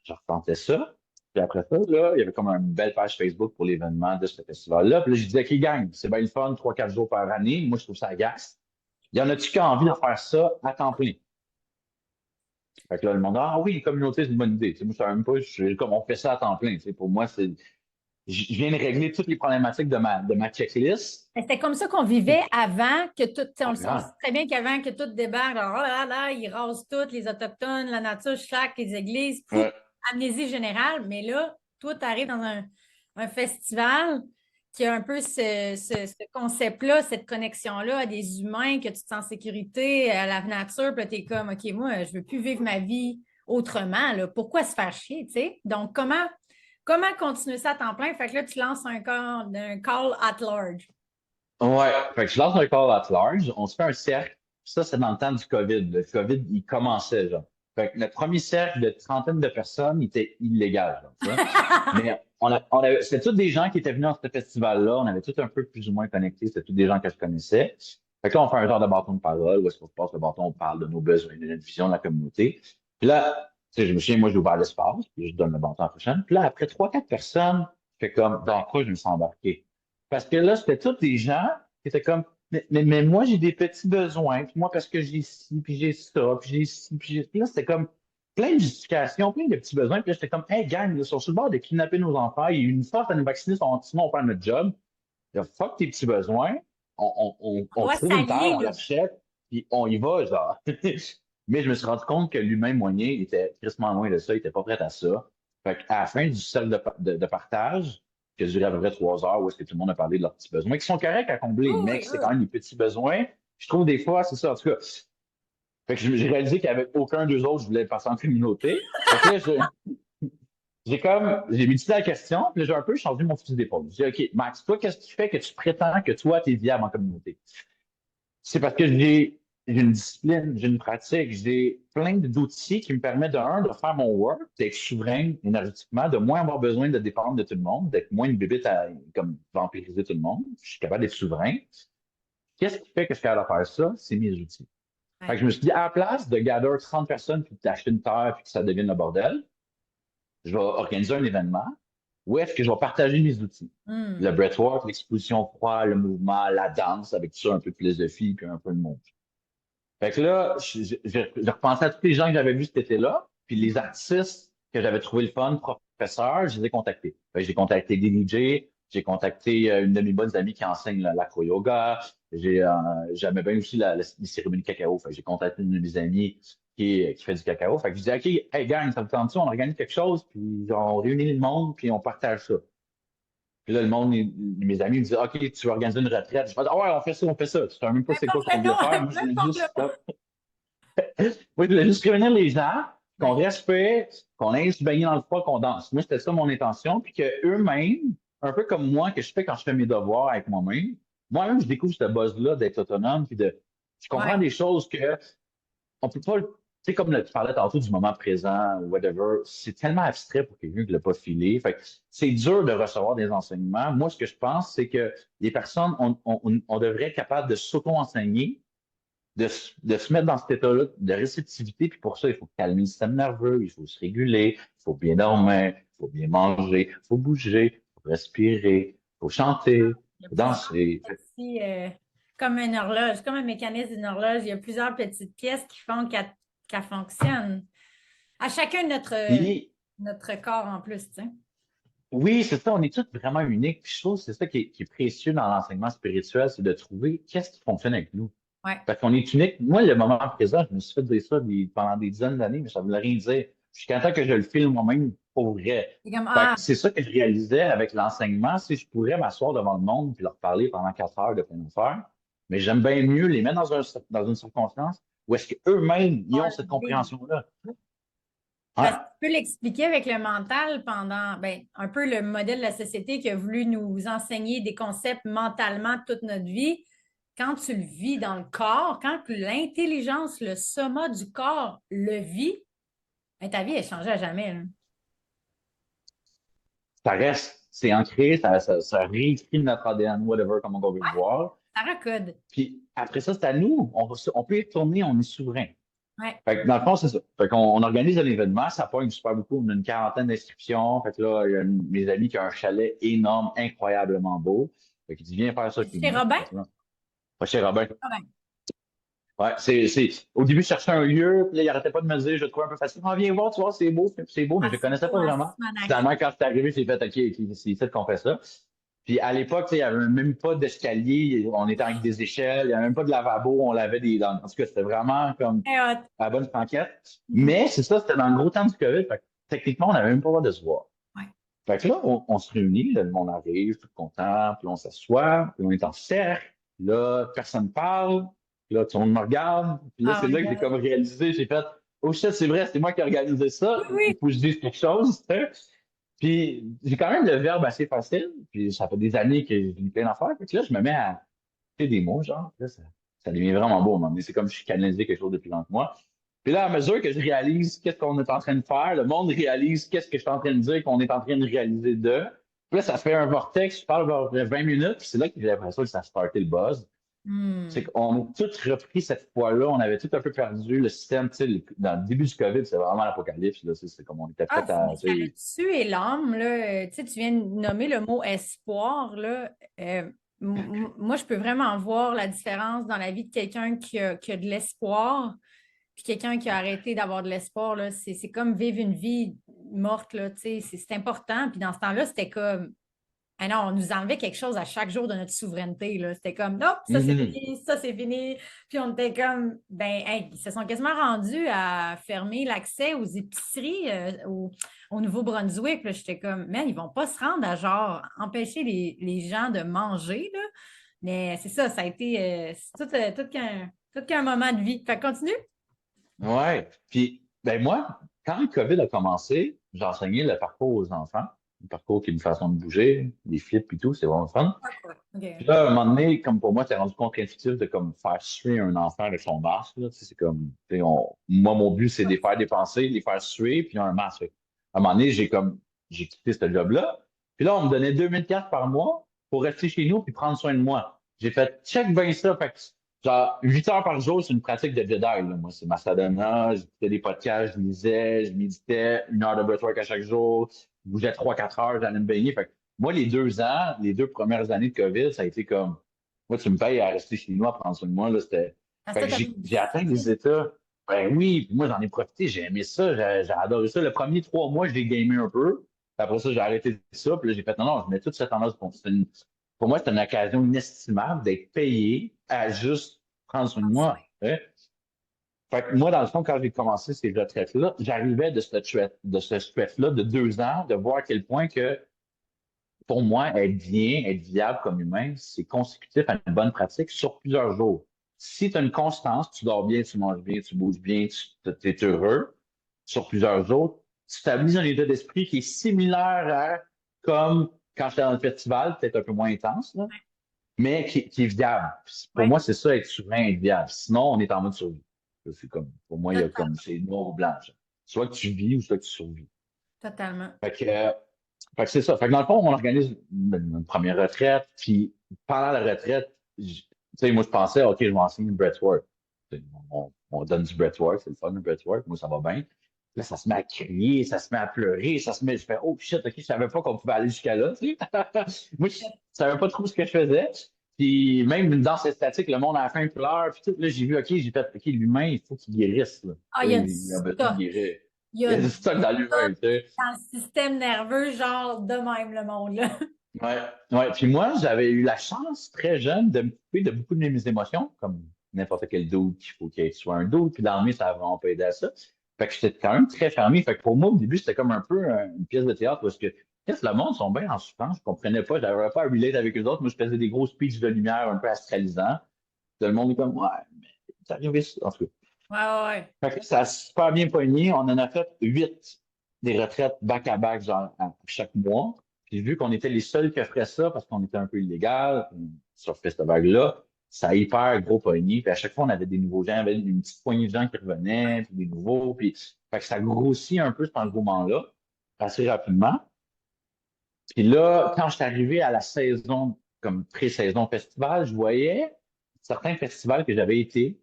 je ressentais ça. Puis après ça, là, il y avait comme une belle page Facebook pour l'événement de ce festival-là. Puis là, je disais, OK, gang, c'est bien le fun, 3-4 jours par année. Moi, je trouve ça agace. Il y en a-tu qui ont envie de faire ça à temps plein? Fait que là, le monde, ah oui, les communautés, c'est une bonne idée. Tu sais, moi, je savais même pas, comme on fait ça à temps plein. Tu sais, pour moi, je viens de régler toutes les problématiques de ma checklist. C'était comme ça qu'on vivait avant que tout, tu sais, on le sait Ah, très bien qu'avant que tout débarque, alors, oh là là, ils rasent tout, les Autochtones, la nature, chaque, les églises, pouf, ouais. amnésie générale. Mais là, toi, tu arrives dans un festival qui a un peu ce concept-là, cette connexion-là à des humains, que tu te sens en sécurité, à la nature, puis tu es comme, OK, moi, je veux plus vivre ma vie autrement, là. Pourquoi se faire chier, tu sais? Donc, comment continuer ça à temps plein? Fait que là, tu lances un call at large. Ouais, fait que je lance un call at large, on se fait un cercle. Ça, c'est dans le temps du COVID. Le COVID, il commençait, genre. Fait que notre premier cercle de trentaine de personnes, il était illégal, genre, tu vois. Mais c'était tous des gens qui étaient venus dans ce festival-là. On avait tous un peu plus ou moins connectés. C'était tous des gens que je connaissais. Fait que là, on fait un genre de bâton de parole où est-ce qu'on se passe le bâton, on parle de nos besoins, de notre vision de la communauté. Puis là, tu sais, je me souviens, moi, j'ai ouvert l'espace, puis je donne le bâton à la prochaine. Puis là, après 3-4 personnes, je fais comme, dans quoi je me sens embarqué? Parce que là, c'était tous des gens qui étaient comme, mais moi, j'ai des petits besoins, puis moi, parce que j'ai ci, puis j'ai ça, puis j'ai ci, puis j'ai. Puis là, c'était comme plein de justifications, plein de petits besoins. Puis là, j'étais comme, hey, gang, ils sont sur le bord de kidnapper nos enfants, il y a une force à nous vacciner, sinon on perd notre job. Là, fuck tes petits besoins, On on va trouve une terre, s'allier, on là. l'achète, puis on y va, genre. Mais je me suis rendu compte que l'humain moyen était tristement loin de ça, il était pas prêt à ça. Fait qu'à la fin du cercle de partage, qui a duré à peu près 3 heures, où est-ce que tout le monde a parlé de leurs petits besoins, qui sont corrects à combler, Oui, mais oui, que c'est quand oui. même des petits besoins. Je trouve des fois, c'est ça, en tout cas. Fait que j'ai réalisé qu'avec aucun d'eux autres, je voulais passer en communauté. Fait que là, j'ai médité la question, puis là, j'ai un peu changé mon fusil d'épaule. J'ai dit, OK, Max, toi, qu'est-ce qui fait que tu prétends que toi, tu es viable en communauté? C'est parce que j'ai une discipline, j'ai une pratique, j'ai plein d'outils qui me permettent, de faire mon work, d'être souverain énergétiquement, de moins avoir besoin de dépendre de tout le monde, d'être moins une bébête à comme vampiriser tout le monde. Je suis capable d'être souverain. Qu'est-ce qui fait que je suis capable de faire ça? C'est mes outils. Fait Ouais. que je me suis dit, à la place de gather 30 personnes puis d'acheter une terre puis que ça devienne le bordel, je vais organiser un événement où est-ce que je vais partager mes outils. Hmm. Le breathwork, l'exposition froid, le mouvement, la danse, avec tout ça, un peu de philosophie puis un peu de monde. Fait que là, je repensais à tous les gens que j'avais vus cet été-là, puis les artistes que j'avais trouvé le fun, professeurs, je les ai contactés. Fait que j'ai contacté des DJ, j'ai contacté une de mes bonnes amies qui enseigne l'acro-yoga, j'aimais bien aussi les cérémonies cacao. Fait que j'ai contacté une de mes amies qui fait du cacao. Fait que je dis, OK, hey gang, ça vous tente-tu? On organise quelque chose, puis on réunit le monde, puis on partage ça. Puis là, le monde, mes amis me disent, OK, tu veux organiser une retraite? Je dis, ah ouais, on fait ça, on fait ça. Tu sais même pas Peu c'est quoi importe qu'on le nom, voulait faire. Moi, je peu voulais importe le juste, nom. moi, je voulais juste réunir les gens, qu'on Ouais. respecte, qu'on aille se baigner dans le froid, qu'on danse. Moi, c'était ça mon intention. Puis qu'eux-mêmes, un peu comme moi, que je fais quand je fais mes devoirs avec moi-même, je découvre ce buzz-là d'être autonome, puis je comprends Ouais. des choses que on peut pas, tu sais, comme tu parlais tantôt du moment présent, ou whatever, c'est tellement abstrait pour quelqu'un qui l'a pas filé. Fait que c'est dur de recevoir des enseignements. Moi, ce que je pense, c'est que les personnes, on devrait être capable de s'auto-enseigner, de se mettre dans cet état-là de réceptivité. Puis pour ça, il faut calmer le système nerveux, il faut se réguler, il faut bien dormir, il faut bien manger, il faut bouger, il faut respirer, il faut chanter, il Il y a faut plusieurs danser. petits, comme une horloge, comme un mécanisme d'une horloge, il y a plusieurs petites pièces qui font qu'elle fonctionne. À chacun de Puis, notre corps en plus, tu sais. oui, c'est ça, on est tous vraiment uniques. Puis je trouve que c'est ça qui est précieux dans l'enseignement spirituel, c'est de trouver qu'est-ce qui fonctionne avec nous. Ouais. Parce qu'on est unique. Moi, le moment présent, je me suis fait dire ça pendant des dizaines d'années, mais ça ne voulait rien dire. Jusqu'à temps que je le filme moi-même pour vrai. C'est comme, Fait que ah, c'est ça que je réalisais avec l'enseignement, si je pourrais m'asseoir devant le monde et leur parler pendant 4 heures de plein affaires. Mais j'aime bien mieux les mettre dans une circonstance où est-ce qu'eux-mêmes, ils ont cette compréhension-là. parce Ouais. que tu peux l'expliquer avec le mental pendant, ben, un peu le modèle de la société qui a voulu nous enseigner des concepts mentalement toute notre vie. Quand tu le vis dans le corps, quand l'intelligence, le soma du corps le vit, ben, ta vie est changée à jamais, là. Ça reste. c'est ancré, ça réécrit notre ADN, whatever, comme on veut le voir. Ça recode. Puis après ça, c'est à nous. On peut y retourner, on est souverain. Ouais. Fait que dans le fond, c'est ça. Fait qu'on on organise un événement, ça pogne super beaucoup. On a une quarantaine d'inscriptions. Fait que là, il y a mes amis qui ont un chalet énorme, incroyablement beau. Fait qu'il dit, viens faire ça chez Chez nous. Robin? Fait que là, pas chez Robin. Robin. Ouais, au début, je cherchais un lieu, puis là, il arrêtait pas de me dire, je le trouvais un peu facile. Ah, viens voir, tu vois, c'est beau, mais Ah, je ne c'est connaissais beau, pas hein, vraiment. Simonac. Finalement, quand c'est arrivé, j'ai fait, OK, c'est ici qu'on fait ça. Puis à l'époque, tu sais, il n'y avait même pas d'escalier, on était avec des échelles, il n'y avait même pas de lavabo, on lavait en tout cas, c'était vraiment comme Très hot. à la bonne franquette. Mhm. Mais c'est ça, c'était dans le gros temps du COVID. Fait que, techniquement, on n'avait même pas le droit de se voir. Ouais. Fait que là, on se réunit, là, le monde arrive, tout content, puis on s'assoit, puis on est en cercle, puis là, personne ne parle, puis là, tout le monde me regarde, puis là, Ah, c'est là que j'ai ouais. comme réalisé, j'ai fait, oh shit, c'est vrai, c'est moi qui ai organisé Oui, ça, il oui. faut que je dise quelque chose, tu sais. Puis j'ai quand même le verbe assez facile, puis ça fait des années que je lis plein d'affaires, puis là, je me mets à sais, des mots, genre, là, ça devient vraiment beau, mais c'est comme si je canalisais quelque chose depuis longtemps moi. Puis là, à mesure que je réalise qu'est-ce qu'on est en train de faire, le monde réalise qu'est-ce que je suis en train de dire qu'on est en train de réaliser de. Puis là, ça fait un vortex, je parle vers 20 minutes, puis c'est là que j'ai l'impression que ça a starté le buzz. C'est Hmm. qu'on a tout repris cette fois-là, on avait tout un peu perdu le système, tu sais, dans le début du COVID, c'est vraiment l'apocalypse, là, c'est comme on était Ah, prêt à, mais ça tu a sais, tué l'âme, là. Tu sais, tu viens de nommer le mot espoir, là. Moi, je peux vraiment voir la différence dans la vie de quelqu'un qui a de l'espoir, puis quelqu'un qui a arrêté d'avoir de l'espoir, là. C'est comme vivre une vie morte, là. Tu sais, c'est important. Puis dans ce temps-là, c'était comme, ah non, on nous enlevait quelque chose à chaque jour de notre souveraineté, là. C'était comme, non, ça c'est mhm. fini, ça c'est fini. Puis on était comme, ben, hey, ils se sont quasiment rendus à fermer l'accès aux épiceries au Nouveau-Brunswick. Là. J'étais comme, man, ils vont pas se rendre à genre empêcher les gens de manger, là. Mais c'est ça, ça a été c'est tout qu'un moment de vie. Fait que continue. Ouais. Puis, ben moi, quand le COVID a commencé, j'ai enseigné le parcours aux enfants. Le parcours qui est une façon de bouger, des flips et tout, c'est vraiment fun. Ah, quoi. OK. Puis là, à un moment donné, comme pour moi, c'est rendu contre-intuitif de comme faire suer un enfant avec son masque. Là. Tu sais, c'est comme, tu sais, moi, mon but, c'est de les faire dépenser, de les faire suer, puis un masque. À un moment donné, j'ai quitté ce job-là. Puis là, on me donnait 2000 par mois pour rester chez nous puis prendre soin de moi. J'ai fait check bien ça. Fait que, genre, 8 heures par jour, c'est une pratique de Jedi. Là. Moi, c'est ma sadhana, j'écoutais des podcasts, je lisais, je méditais, 1 heure de breathwork à chaque jour, je bougeais 3 4 heures, j'allais me baigner. Fait que, moi, les 2 ans, les 2 premières années de COVID, ça a été comme, moi, tu me payes à rester chez nous, à prendre soin de moi, là, c'était, Parce fait que que tu as j'ai atteint les états. Ben oui, puis moi, j'en ai profité, j'ai aimé ça, j'ai adoré ça. Le premier 3 mois, je l'ai gamé un peu. Puis après ça, j'ai arrêté ça, puis là, j'ai fait, non, non, je mets tout cette en œuvre. Pour moi, c'est une occasion inestimable d'être payé à juste prendre soin de prendre soin. moi. Hein. Fait que moi, dans le fond, quand j'ai commencé ces retraites-là, j'arrivais de ce stretch-là de 2 ans, de voir à quel point que pour moi, être bien, être viable comme humain, c'est consécutif à une bonne pratique sur plusieurs jours. Si tu as une constance, tu dors bien, tu manges bien, tu bouges bien, tu es heureux sur plusieurs jours, tu stabilises un état d'esprit qui est similaire à comme quand j'étais dans le festival, peut-être un peu moins intense, là, mais qui est viable. Pour Ouais, moi, c'est ça, être souverain, être viable. Sinon, on est en mode survie. C'est comme, pour moi, il y a comme, totalement. c'est noir ou blanc. Genre. Soit que tu vis ou soit que tu survis. Totalement. Fait que, fait que c'est ça. Fait que dans le fond, on organise une première retraite. Puis pendant la retraite, tu sais, moi, je pensais, OK, je vais enseigner le breathwork. Tu sais, on donne du breathwork, c'est le fun, le breathwork. Moi, ça va bien. Là, ça se met à crier, ça se met à pleurer, je fais, oh shit, OK, je savais pas qu'on pouvait aller jusqu'à là, tu sais. Moi, je savais pas trop ce que je faisais. Puis même une danse statique, le monde à la fin pleure. Puis tout, là, j'ai vu, OK, j'ai fait, OK, l'humain, il faut qu'il guérisse, là. Ah, il y a du Il a besoin de stock. guérir. Il y Il y a a du du stock dans l'humain, stock tu sais. dans le système nerveux, genre de même, le monde, là. Ouais, ouais. Puis moi, j'avais eu la chance très jeune de me couper de beaucoup de mes émotions, comme n'importe quel doute qu'il faut qu'il soit un doute. Puis l'armée, ça a vraiment pas aidé à ça. Fait que j'étais quand même très fermé. Fait que pour moi, au début, c'était comme un peu une pièce de théâtre parce que qu'est-ce que le monde sont bien en souffrance. Je comprenais pas, j'avais pas à relate avec eux autres. Moi, je faisais des gros speeches de lumière un peu astralisants. Tout le monde est comme, ouais, mais ça arrive ici. En tout cas. Ouais, ouais, ouais. Fait que là, ça a super bien pogné. On en a fait 8 des retraites back-à-back, genre à chaque mois. Puis vu qu'on était les seuls qui feraient ça parce qu'on était un peu illégal sur cette vague-là, ça a hyper gros pogné. Puis à chaque fois, on avait des nouveaux gens, il y avait une petite poignée de gens qui revenaient, puis des nouveaux. Puis fait que ça grossit un peu cet engouement-là assez rapidement. Puis là, quand je suis arrivé à la saison, comme pré-saison festival, je voyais certains festivals que j'avais été,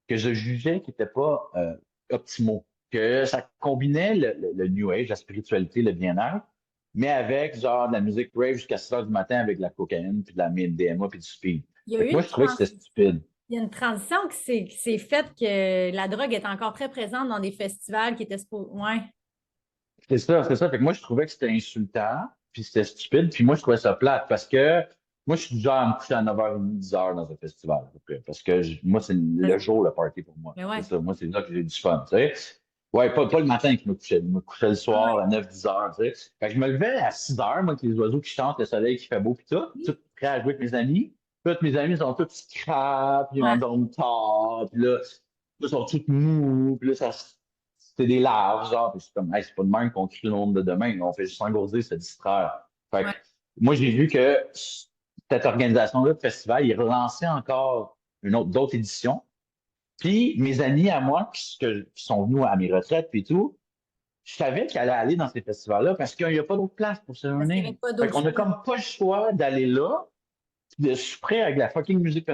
que je jugeais qui n'étaient pas optimaux, que ça combinait le New Age, la spiritualité, le bien-être, mais avec genre de la musique rave jusqu'à 6 heures du matin avec de la cocaïne, puis de la MDMA, puis du speed. Il y a Fait eu que moi, une je trouvais que c'était stupide. Il y a une transition qui s'est faite que la drogue est encore très présente dans des festivals qui étaient supposés. Ouais. C'est ça, c'est ça. Fait que moi, je trouvais que c'était insultant, puis c'était stupide, puis moi, je trouvais ça plate parce que moi, je suis du genre à me coucher à 9h30, 10h dans un festival, à peu près, parce que moi, c'est le jour, le party pour moi. Mais C'est ouais. ça, moi, c'est là que j'ai du fun, tu sais. Ouais, pas le matin que je me couchais le soir à 9, 10 heures, tu sais. Fait que je me levais à 6 heures, moi, avec les oiseaux qui chantent, le soleil qui fait beau, puis tout prêt à jouer avec mes amis. Puis là, mes amis sont tous scrap, ils Ouais. endorment tard, puis là, ils sont tous mous, puis là, c'est des larves, genre, puis c'est comme, hey, c'est pas de même qu'on crie le monde de demain, on fait juste s'engourdir, se distraire. Fait que, Ouais. moi, j'ai vu que cette organisation-là de festival, ils relançaient encore d'autres éditions. Puis, mes amis à moi, qui sont venus à mes retraites, puis tout, je savais qu'ils allaient aller dans ces festivals-là parce qu'il n'y a pas d'autre place pour se Parce qu'il n'y réunir. avait pas Fait d'autre qu'on a choix. comme pas le choix d'aller là. Je suis prêt avec la fucking musique.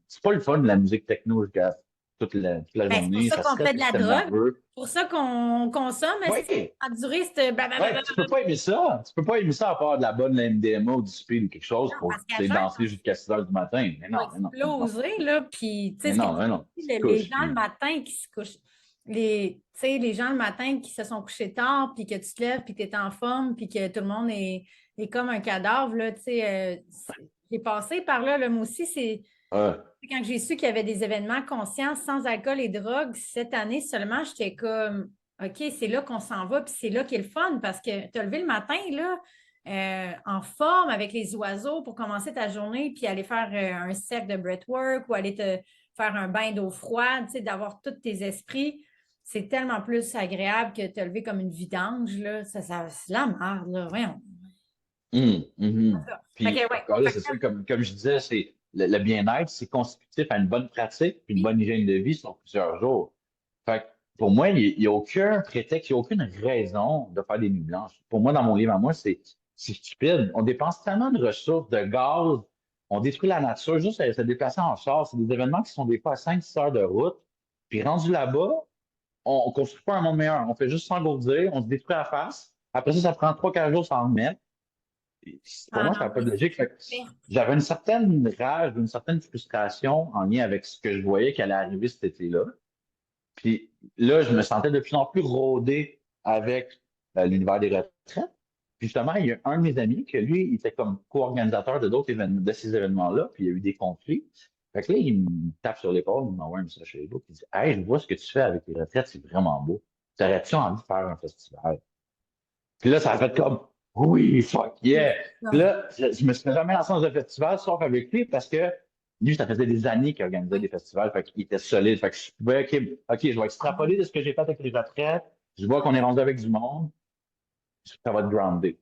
C'est pas le fun, la musique techno jusqu'à toute la Ben, c'est pour journée. ça Ça qu'on stresse fait le de la système drogue. nerveux. C'est pour ça qu'on consomme. Oui, C'est à durer cette ouais, tu peux pas aimer ça. Tu peux pas aimer ça à part de la bonne MDMA ou du speed ou quelque chose pour parce qu'à tu sais, jeun, danser jusqu'à 6 heures du matin. Mais ils ont non, mais non, mais non. explosé, là. Puis, tu sais, Mais ce que non, tu mais non. dis, Tu te les couches, gens le puis... matin qui se couchent, tu sais, les gens le matin qui se sont couchés tard, puis que tu te lèves, puis que tu es en forme, puis que tout le monde est comme un cadavre, là, tu sais, j'ai passé par là, moi aussi, c'est Ouais. quand j'ai su qu'il y avait des événements conscients sans alcool et drogue cette année seulement, j'étais comme, OK, c'est là qu'on s'en va, puis c'est là qu'est le fun, parce que te lever le matin, là, en forme avec les oiseaux pour commencer ta journée, puis aller faire un cercle de breathwork ou aller te faire un bain d'eau froide, tu sais, d'avoir tous tes esprits, c'est tellement plus agréable que te lever comme une vidange, là. C'est la merde, là. Voyons. Mhm. Fait Puis que, ouais. encore là, Fait c'est que, ça, comme je disais, c'est le bien-être, c'est constitutif à une bonne pratique puis une oui, bonne hygiène de vie sur plusieurs jours. Fait que pour moi, il n'y a aucun prétexte, il n'y a aucune raison de faire des nuits blanches. Pour moi, dans mon livre à moi, c'est stupide. On dépense tellement de ressources, de gaz, on détruit la nature juste à se déplacer en char. C'est des événements qui sont des fois à 5, 6 heures de route. Puis rendu là-bas, on ne construit pas un monde meilleur. On fait juste s'engourdir, on se détruit la face. Après ça, ça prend 3, 4 jours sans remettre. Pour ah moi, ça non, n'a pas mais de logique. Fait que c'est j'avais une certaine rage, une certaine frustration en lien avec ce que je voyais qui allait arriver cet été-là. Puis là, je me sentais de plus en plus rodé avec l'univers des retraites. Puis justement, il y a un de mes amis que lui, il était comme co-organisateur de d'autres événements, de ces événements-là, puis il y a eu des conflits. Fait que là, il me tape sur l'épaule, il m'envoie un message sur Facebook, il dit, hey, je vois ce que tu fais avec les retraites, c'est vraiment beau. T'aurais-tu envie de faire un festival? Puis là, ça a fait comme, oui, fuck yeah. Puis ça. là, je me suis jamais lancé dans un festival, sauf avec lui, parce que lui, ça faisait des années qu'il organisait des festivals, fait qu'il était solide. Fait que je pouvais, OK, je vais extrapoler de ce que j'ai fait avec les retraites. Je vois qu'on est rendu avec du monde. Ça va te grounder.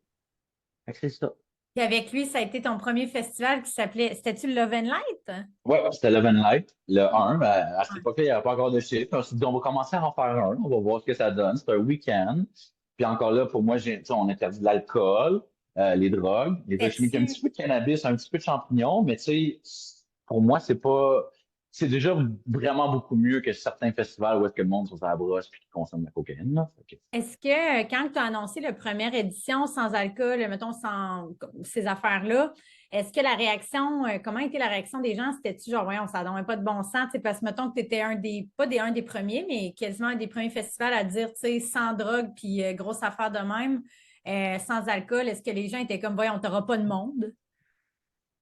Fait que c'est ça. Puis avec lui, ça a été ton premier festival qui s'appelait, c'était-tu Love and Light? Ouais, c'était Love and Light, le 1. À cette Ouais. époque-là, il n'y avait pas encore de chiffre. On s'est dit, on va commencer à en faire un. On va voir ce que ça donne. C'est un week-end. Puis encore là, pour moi, tu sais, on interdit de l'alcool, les drogues, les drogues chimiques, un C'était-tu petit peu de cannabis, un petit peu de champignons, mais tu sais, pour moi, c'est déjà vraiment beaucoup mieux que certains festivals où est-ce que le monde sur sa brosse puis qui consomme de la cocaïne, là. Fait que, Est-ce que quand tu as annoncé la première édition sans alcool, mettons sans ces affaires-là, est-ce que la réaction, comment était la réaction des gens? C'était-tu genre, ouais, on s'en donne pas de bon sens, tu sais, parce que mettons que tu étais un des premiers, mais quasiment un des premiers festivals à dire, tu sais, sans drogue, puis grosse affaire de même, sans alcool, est-ce que les gens étaient comme, voyons, on t'aura pas de monde?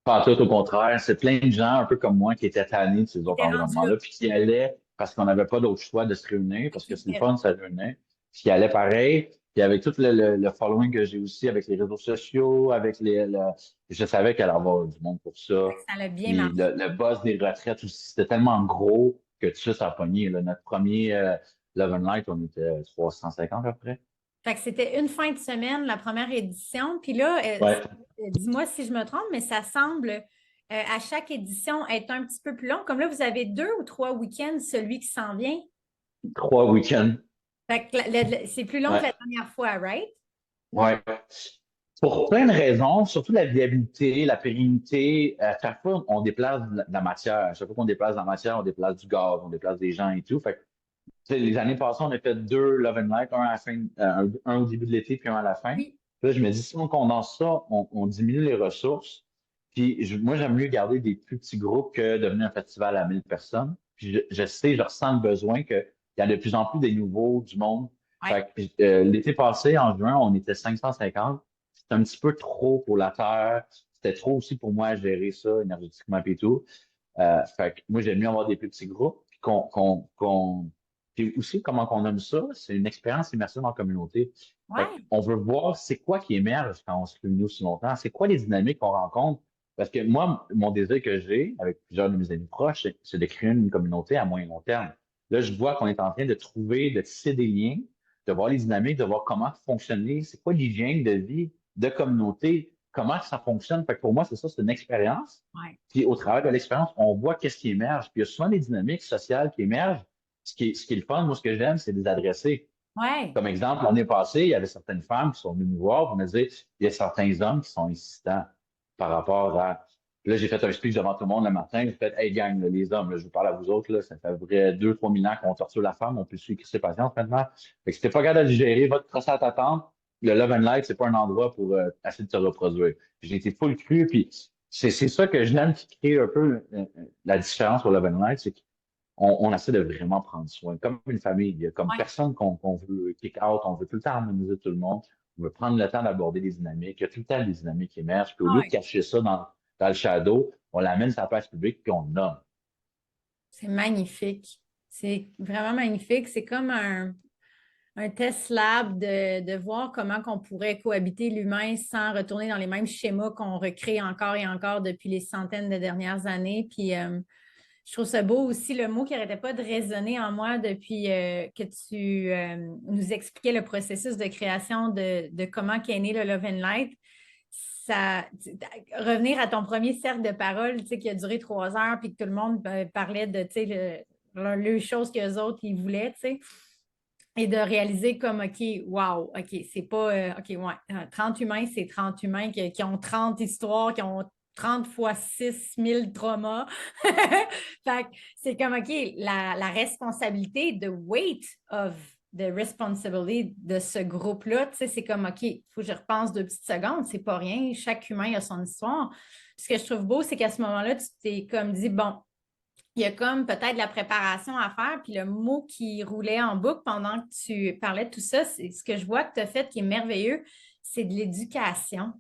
pas tout au contraire, c'est plein de gens un peu comme moi qui étaient tannés de ces Qui autres étaient rendus là? environnements-là, puis qui allaient parce qu'on n'avait pas d'autre choix de se réunir, parce que Qui c'est le étaient- fun, ça réunait, puis qui allaient pareil. Puis avec tout le following que j'ai aussi avec les réseaux sociaux, je savais qu'il allait y avoir du monde pour ça. Ça l'a bien Puis marché. le boss des retraites aussi, c'était tellement gros que tout ça, ça a pogné. Là. Notre premier Love and Light, on était 350 après. Fait que c'était une fin de semaine, la première édition. Puis là, Ouais. dis-moi si je me trompe, mais ça semble à chaque édition être un petit peu plus long. Comme là, vous avez 2 ou 3 week-ends, celui qui s'en vient. 3 week-ends. Fait que c'est plus long que Ouais. la dernière fois, right? Ouais. Pour plein de raisons, surtout la viabilité, la pérennité, à chaque fois, on déplace de la matière. À chaque fois qu'on déplace de la matière, on déplace du gaz, on déplace des gens et tout. Fait que, tu sais, les années passées, on a fait deux Love and Light, un, à la fin, un au début de l'été, puis un à la fin. Oui. Puis là, je me dis, si on condense ça, on diminue les ressources. Puis moi, j'aime mieux garder des plus petits groupes que devenir un festival à 1000 personnes. Puis je sais, je ressens le besoin qu'il y a de plus en plus des nouveaux, du monde. Ouais. Fait que, l'été passé, en juin, on était 550. C'était un petit peu trop pour la Terre. C'était trop aussi pour moi à gérer ça énergétiquement et tout. Fait que moi, j'aime mieux avoir des plus petits groupes. Puis aussi, comment qu'on nomme ça, c'est une expérience immersive en communauté. Fait Ouais. qu'on veut voir c'est quoi qui émerge quand on se réunit aussi longtemps, c'est quoi les dynamiques qu'on rencontre. Parce que moi, mon désir que j'ai, avec plusieurs de mes amis proches, c'est de créer une communauté à moyen long terme. Là, je vois qu'on est en train de trouver, de tisser des liens, de voir les dynamiques, de voir comment fonctionner, c'est quoi l'hygiène de vie, de communauté, comment ça fonctionne. Fait que pour moi, c'est ça, c'est une expérience. Ouais. Puis au travers de l'expérience, on voit qu'est-ce qui émerge. Puis il y a souvent des dynamiques sociales qui émergent. Ce qui est le fun, moi, ce que j'aime, c'est les adresser. Ouais. Comme exemple, l'année passée, il y avait certaines femmes qui sont venues nous voir pour me dire il y a certains hommes qui sont insistants par rapport à. Puis là, j'ai fait un speech devant tout le monde le matin. J'ai fait hey, gang, là, les hommes, là, je vous parle à vous autres, là, ça fait vrai 2 3 000 ans qu'on torture la femme, on peut suivre ses patience maintenant. Fait que si t'es pas capable de gérer votre procès à t'attendre, le Love and Light, c'est pas un endroit pour essayer de se reproduire. J'ai été full cru, puis c'est ça que j'aime qui crée un peu la différence au Love and Light, c'est on essaie de vraiment prendre soin, comme une famille. Il y a comme Ouais. personne qu'on veut kick out, on veut tout le temps harmoniser tout le monde, on veut prendre le temps d'aborder les dynamiques. Il y a tout le temps des dynamiques qui émergent. Puis au lieu de Ouais. cacher ça dans le shadow, on l'amène sur la place publique puis on le nomme. C'est magnifique. C'est vraiment magnifique. C'est comme un test lab de voir comment on pourrait cohabiter l'humain sans retourner dans les mêmes schémas qu'on recrée encore et encore depuis les centaines de dernières années. Puis je trouve ça beau aussi, le mot qui n'arrêtait pas de résonner en moi depuis que tu nous expliquais le processus de création de comment qu'est né le Love and Light. Ça, revenir à ton premier cercle de parole, tu sais, qui a duré 3 heures, puis que tout le monde parlait de, tu sais, les choses qu'eux autres, ils voulaient, tu sais, et de réaliser comme, OK, wow, OK, c'est pas, OK, ouais, 30 humains, c'est 30 humains qui ont 30 histoires, qui ont 30 fois 6 000 traumas. Fait que c'est comme, OK, la responsabilité, the weight of the responsibility de ce groupe-là, tu sais, c'est comme, OK, il faut que je repense 2 petites secondes, c'est pas rien, chaque humain a son histoire. Ce que je trouve beau, c'est qu'à ce moment-là, tu t'es comme dit, bon, il y a comme peut-être la préparation à faire, puis le mot qui roulait en boucle pendant que tu parlais de tout ça, c'est ce que je vois que tu as fait qui est merveilleux, c'est de l'éducation.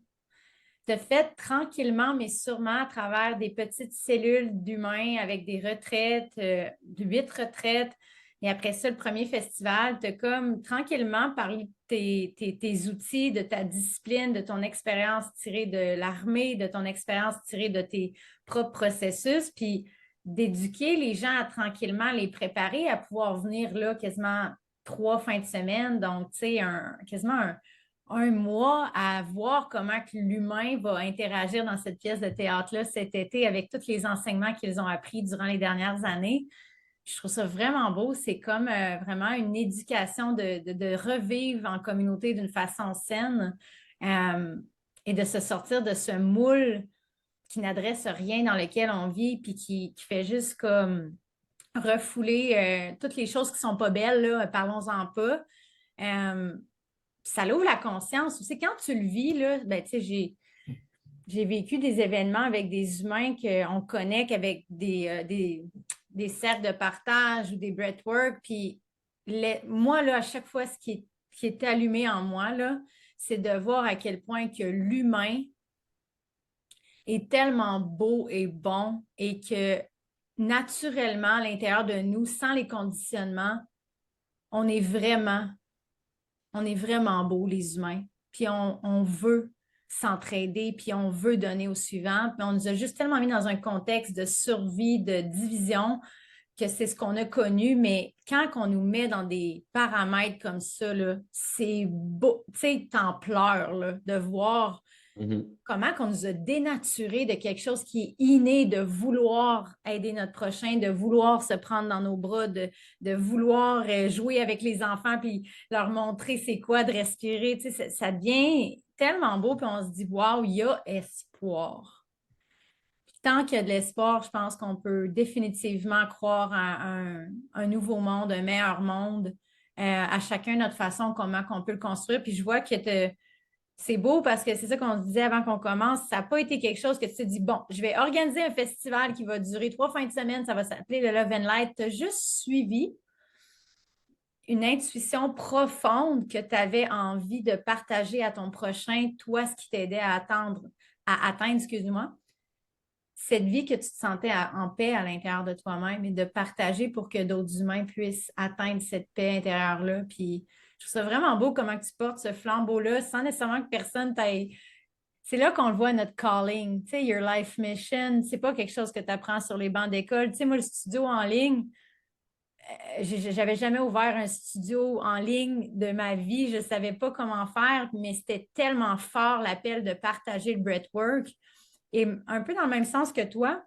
Tu as fait tranquillement, mais sûrement à travers des petites cellules d'humains avec des retraites, 8 retraites. Et après ça, le premier festival, tu as comme tranquillement parlé de tes outils, de ta discipline, de ton expérience tirée de l'armée, de ton expérience tirée de tes propres processus, puis d'éduquer les gens à tranquillement les préparer à pouvoir venir là quasiment 3 fins de semaine. Donc, tu sais, quasiment un mois à voir comment que l'humain va interagir dans cette pièce de théâtre-là cet été avec tous les enseignements qu'ils ont appris durant les dernières années. Je trouve ça vraiment beau. C'est comme vraiment une éducation de revivre en communauté d'une façon saine et de se sortir de ce moule qui n'adresse rien dans lequel on vit puis qui fait juste comme refouler toutes les choses qui sont pas belles, là, parlons-en pas. Euh, Ça l'ouvre la conscience aussi. Quand tu le vis, là, ben, tu sais, j'ai vécu des événements avec des humains qu'on connaît qu'avec des cercles de partage ou des breathwork. Puis moi, là, à chaque fois, qui est allumé en moi, là, c'est de voir à quel point que l'humain est tellement beau et bon et que naturellement, à l'intérieur de nous, sans les conditionnements, on est vraiment on est vraiment beaux, les humains. Puis on veut s'entraider, puis on veut donner au suivant. Puis on nous a juste tellement mis dans un contexte de survie, de division, que c'est ce qu'on a connu. Mais quand on nous met dans des paramètres comme ça, là, c'est beau, tu sais, t'en pleures, là, de voir Mhm. comment qu'on nous a dénaturé de quelque chose qui est inné, de vouloir aider notre prochain, de vouloir se prendre dans nos bras, de vouloir jouer avec les enfants puis leur montrer c'est quoi de respirer. Tu sais, ça devient tellement beau, puis on se dit, waouh, il y a espoir. Puis tant qu'il y a de l'espoir, je pense qu'on peut définitivement croire à un nouveau monde, un meilleur monde, à chacun notre façon, comment on peut le construire. Puis je vois que c'est beau parce que c'est ça qu'on se disait avant qu'on commence. Ça n'a pas été quelque chose que tu te dis, bon, je vais organiser un festival qui va durer 3 fins de semaine, ça va s'appeler le Love and Light. Tu as juste suivi une intuition profonde que tu avais envie de partager à ton prochain, toi, ce qui t'aidait à atteindre, excuse-moi, cette vie que tu te sentais en paix à l'intérieur de toi-même et de partager pour que d'autres humains puissent atteindre cette paix intérieure-là. Puis je trouve ça vraiment beau comment tu portes ce flambeau-là sans nécessairement que personne t'aille. C'est là qu'on le voit, notre calling, tu sais, your life mission. C'est pas quelque chose que tu apprends sur les bancs d'école. Tu sais, moi, le studio en ligne, j'avais jamais ouvert un studio en ligne de ma vie. Je savais pas comment faire, mais c'était tellement fort l'appel de partager le breathwork. Et un peu dans le même sens que toi,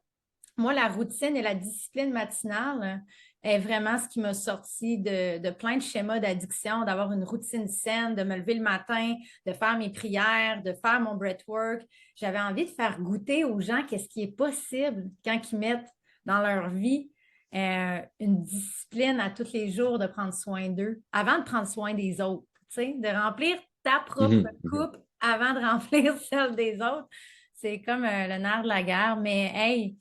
moi, la routine et la discipline matinale est vraiment ce qui m'a sorti de plein de schémas d'addiction, d'avoir une routine saine, de me lever le matin, de faire mes prières, de faire mon breathwork. J'avais envie de faire goûter aux gens qu'est-ce qui est possible quand ils mettent dans leur vie une discipline à tous les jours de prendre soin d'eux avant de prendre soin des autres, tu sais, de remplir ta propre coupe avant de remplir celle des autres. C'est comme le nerf de la guerre, mais hey,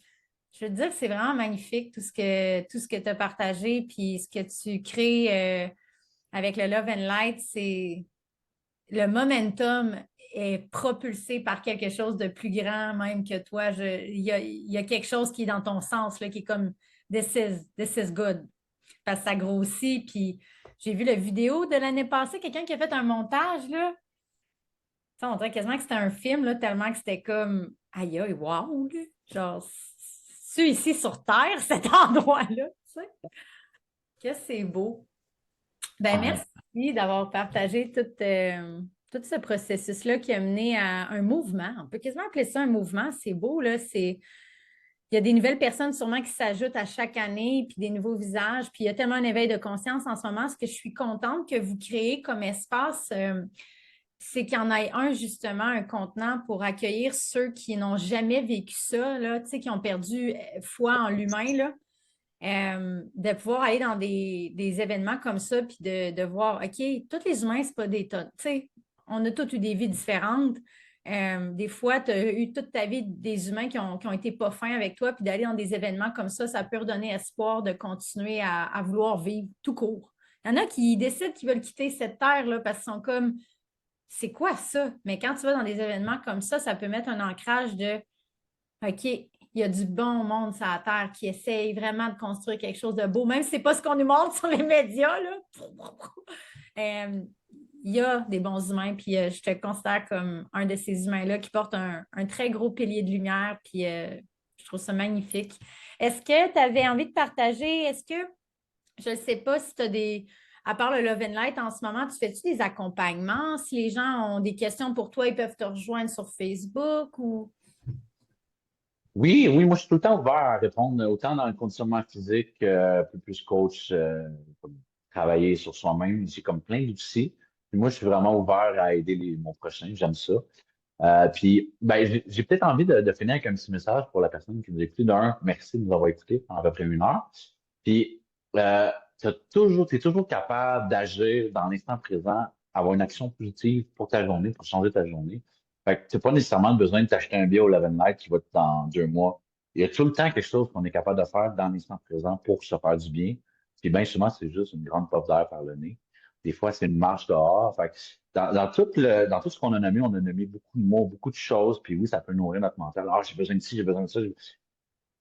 je veux te dire que c'est vraiment magnifique tout ce que tu as partagé, puis ce que tu crées avec le Love and Light, c'est le momentum est propulsé par quelque chose de plus grand même que toi. Il y a quelque chose qui est dans ton sens, là, qui est comme this is good. Parce que ça grossit. Puis j'ai vu la vidéo de l'année passée, quelqu'un qui a fait un montage, là. Ça, on dirait quasiment que c'était un film, là, tellement que c'était comme aïe aïe, wow, là. Genre, c'est ici sur Terre, cet endroit-là, tu sais. Que c'est beau. Ben, Ouais. merci d'avoir partagé tout ce processus-là qui a mené à un mouvement. On peut quasiment appeler ça un mouvement. C'est beau, là. Il y a des nouvelles personnes sûrement qui s'ajoutent à chaque année, puis des nouveaux visages. Puis il y a tellement un éveil de conscience en ce moment. Ce que je suis contente que vous créez comme espace, c'est qu'il y en ait un, justement, un contenant pour accueillir ceux qui n'ont jamais vécu ça, là, tu sais, qui ont perdu foi en l'humain, là. De pouvoir aller dans des événements comme ça, puis de voir, OK, tous les humains, c'est pas des tonnes. Tu sais, on a tous eu des vies différentes. Des fois, tu as eu toute ta vie des humains qui ont été pas fins avec toi, puis d'aller dans des événements comme ça peut redonner espoir de continuer à vouloir vivre tout court. Il y en a qui décident qu'ils veulent quitter cette terre-là parce qu'ils sont comme, c'est quoi ça? Mais quand tu vas dans des événements comme ça peut mettre un ancrage de OK, il y a du bon monde sur la Terre qui essaye vraiment de construire quelque chose de beau, même si ce n'est pas ce qu'on nous montre sur les médias, là. Il y a des bons humains, puis je te considère comme un de ces humains-là qui porte un très gros pilier de lumière, puis je trouve ça magnifique. Est-ce que tu avais envie de partager? Est-ce que, je ne sais pas si tu as à part le Love and Light en ce moment, tu fais-tu des accompagnements? Si les gens ont des questions pour toi, ils peuvent te rejoindre sur Facebook ou... Oui, oui, moi, je suis tout le temps ouvert à répondre, autant dans le conditionnement physique, un peu plus coach, comme travailler sur soi-même. J'ai comme plein d'outils. Puis moi, je suis vraiment ouvert à aider mon prochain. J'aime ça. Puis, ben, j'ai peut-être envie de finir avec un petit message pour la personne qui nous écoute. D'un, merci de nous avoir écoutés pendant à peu près 1 heure. Puis, t'es toujours capable d'agir dans l'instant présent, avoir une action positive pour ta journée, pour changer ta journée. Fait que t'as pas nécessairement besoin de t'acheter un billet au Love and Light qui va être dans 2 mois. Il y a tout le temps quelque chose qu'on est capable de faire dans l'instant présent pour se faire du bien. Puis bien souvent, c'est juste une grande puff d'air par le nez. Des fois, c'est une marche dehors. Fait que dans tout ce qu'on a nommé, on a nommé beaucoup de mots, beaucoup de choses. Puis oui, ça peut nourrir notre mental. Ah, j'ai besoin de ci, j'ai besoin de ça.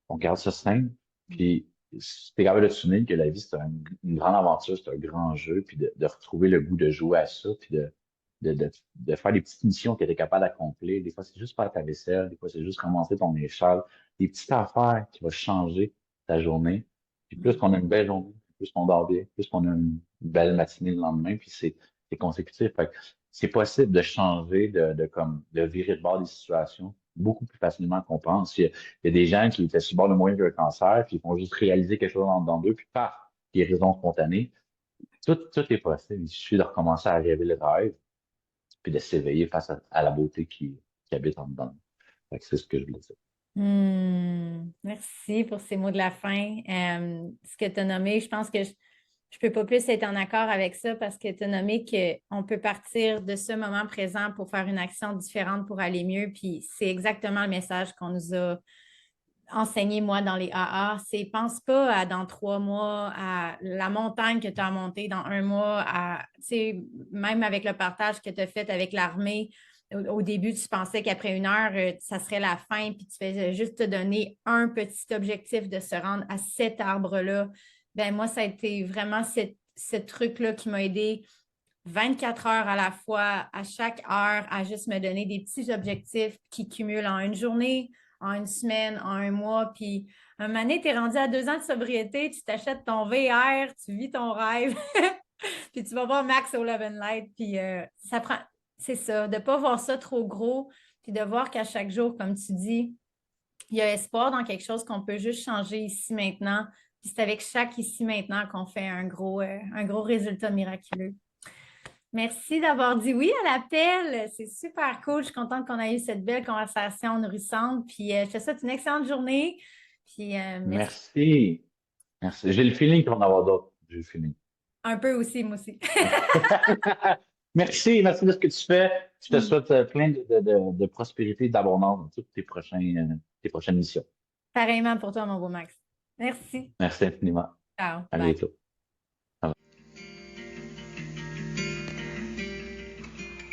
On garde ça simple. Puis si t'es capable de te souvenir que la vie, c'est une grande aventure, c'est un grand jeu. Puis de retrouver le goût de jouer à ça. Puis de faire des petites missions que tu es capable d'accomplir. Des fois, c'est juste faire ta vaisselle. Des fois, c'est juste commencer ton échelle. Des petites affaires qui vont changer ta journée. Puis plus qu'on a une belle journée, plus qu'on dort bien, plus qu'on a une belle matinée le lendemain, puis c'est consécutif. Fait que c'est possible de changer, de virer de bord des situations beaucoup plus facilement qu'on pense. Il y a des gens qui étaient sur le bord de mourir d'un cancer, puis ils vont juste réaliser quelque chose dans d'eux, puis paf, guérison spontanée. Tout est possible. Il suffit de recommencer à rêver le rêve. puis de s'éveiller face à la beauté qui habite en dedans. Fait que c'est ce que je voulais dire. Merci pour ces mots de la fin. Ce que tu as nommé, je pense que je ne peux pas plus être en accord avec ça parce que tu as nommé qu'on peut partir de ce moment présent pour faire une action différente pour aller mieux. Puis c'est exactement le message qu'on nous a enseigné, moi, dans les AA. C'est pense pas à dans 3 mois, à la montagne que tu as montée dans 1 mois, même avec le partage que tu as fait avec l'armée. Au début, tu pensais qu'après 1 heure, ça serait la fin, puis tu faisais juste te donner un petit objectif de se rendre à cet arbre-là. Ben moi, ça a été vraiment ce truc-là qui m'a aidé 24 heures à la fois, à chaque heure, à juste me donner des petits objectifs qui cumulent en une journée, en 1 semaine, en 1 mois. Puis, un moment donné, tu es rendu à 2 ans de sobriété, tu t'achètes ton VR, tu vis ton rêve, puis tu vas voir Max au Love and Light. Puis, ça prend. C'est ça, de ne pas voir ça trop gros, puis de voir qu'à chaque jour, comme tu dis, il y a espoir dans quelque chose qu'on peut juste changer ici maintenant. Puis c'est avec chaque ici maintenant qu'on fait un gros résultat miraculeux. Merci d'avoir dit oui à l'appel. C'est super cool. Je suis contente qu'on ait eu cette belle conversation nourrissante. Puis je te souhaite une excellente journée. Puis merci. Merci. Merci. J'ai le feeling qu'on va en avoir d'autres. J'ai le feeling. Un peu aussi, moi aussi. Merci de ce que tu fais. Je te souhaite plein de prospérité et d'abondance dans toutes tes prochaines missions. Pareillement pour toi, mon beau Max. Merci. Merci infiniment. Ciao. À Bye. bientôt.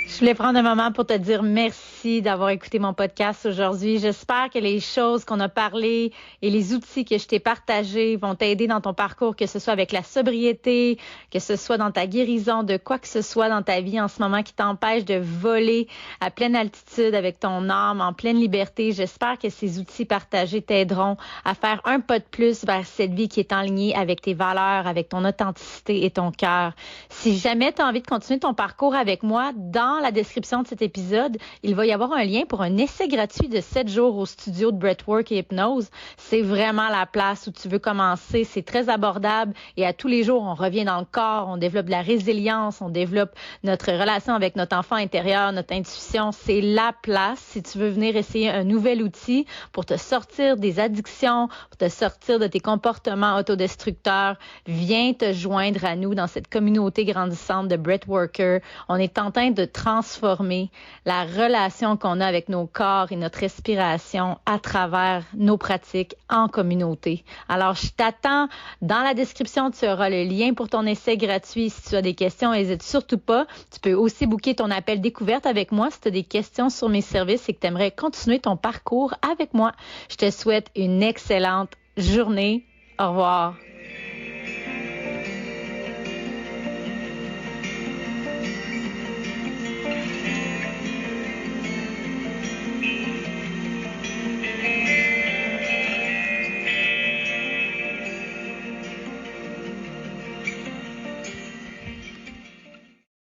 Je voulais prendre un moment pour te dire merci d'avoir écouté mon podcast aujourd'hui. J'espère que les choses qu'on a parlé et les outils que je t'ai partagés vont t'aider dans ton parcours, que ce soit avec la sobriété, que ce soit dans ta guérison, de quoi que ce soit dans ta vie en ce moment qui t'empêche de voler à pleine altitude avec ton âme, en pleine liberté. J'espère que ces outils partagés t'aideront à faire un pas de plus vers cette vie qui est en ligne avec tes valeurs, avec ton authenticité et ton cœur. Si jamais tu as envie de continuer ton parcours avec moi, dans la description de cet épisode, il va y avoir un lien pour un essai gratuit de 7 jours au studio de Breathwork et Hypnose. C'est vraiment la place où tu veux commencer. C'est très abordable et à tous les jours, on revient dans le corps, on développe de la résilience, on développe notre relation avec notre enfant intérieur, notre intuition. C'est la place si tu veux venir essayer un nouvel outil pour te sortir des addictions, pour te sortir de tes comportements autodestructeurs. Viens te joindre à nous dans cette communauté grandissante de Breathworkers. On est en train de transformer la relation qu'on a avec nos corps et notre respiration à travers nos pratiques en communauté. Alors, je t'attends. Dans la description, tu auras le lien pour ton essai gratuit. Si tu as des questions, n'hésite surtout pas. Tu peux aussi booker ton appel découverte avec moi si tu as des questions sur mes services et que tu aimerais continuer ton parcours avec moi. Je te souhaite une excellente journée. Au revoir.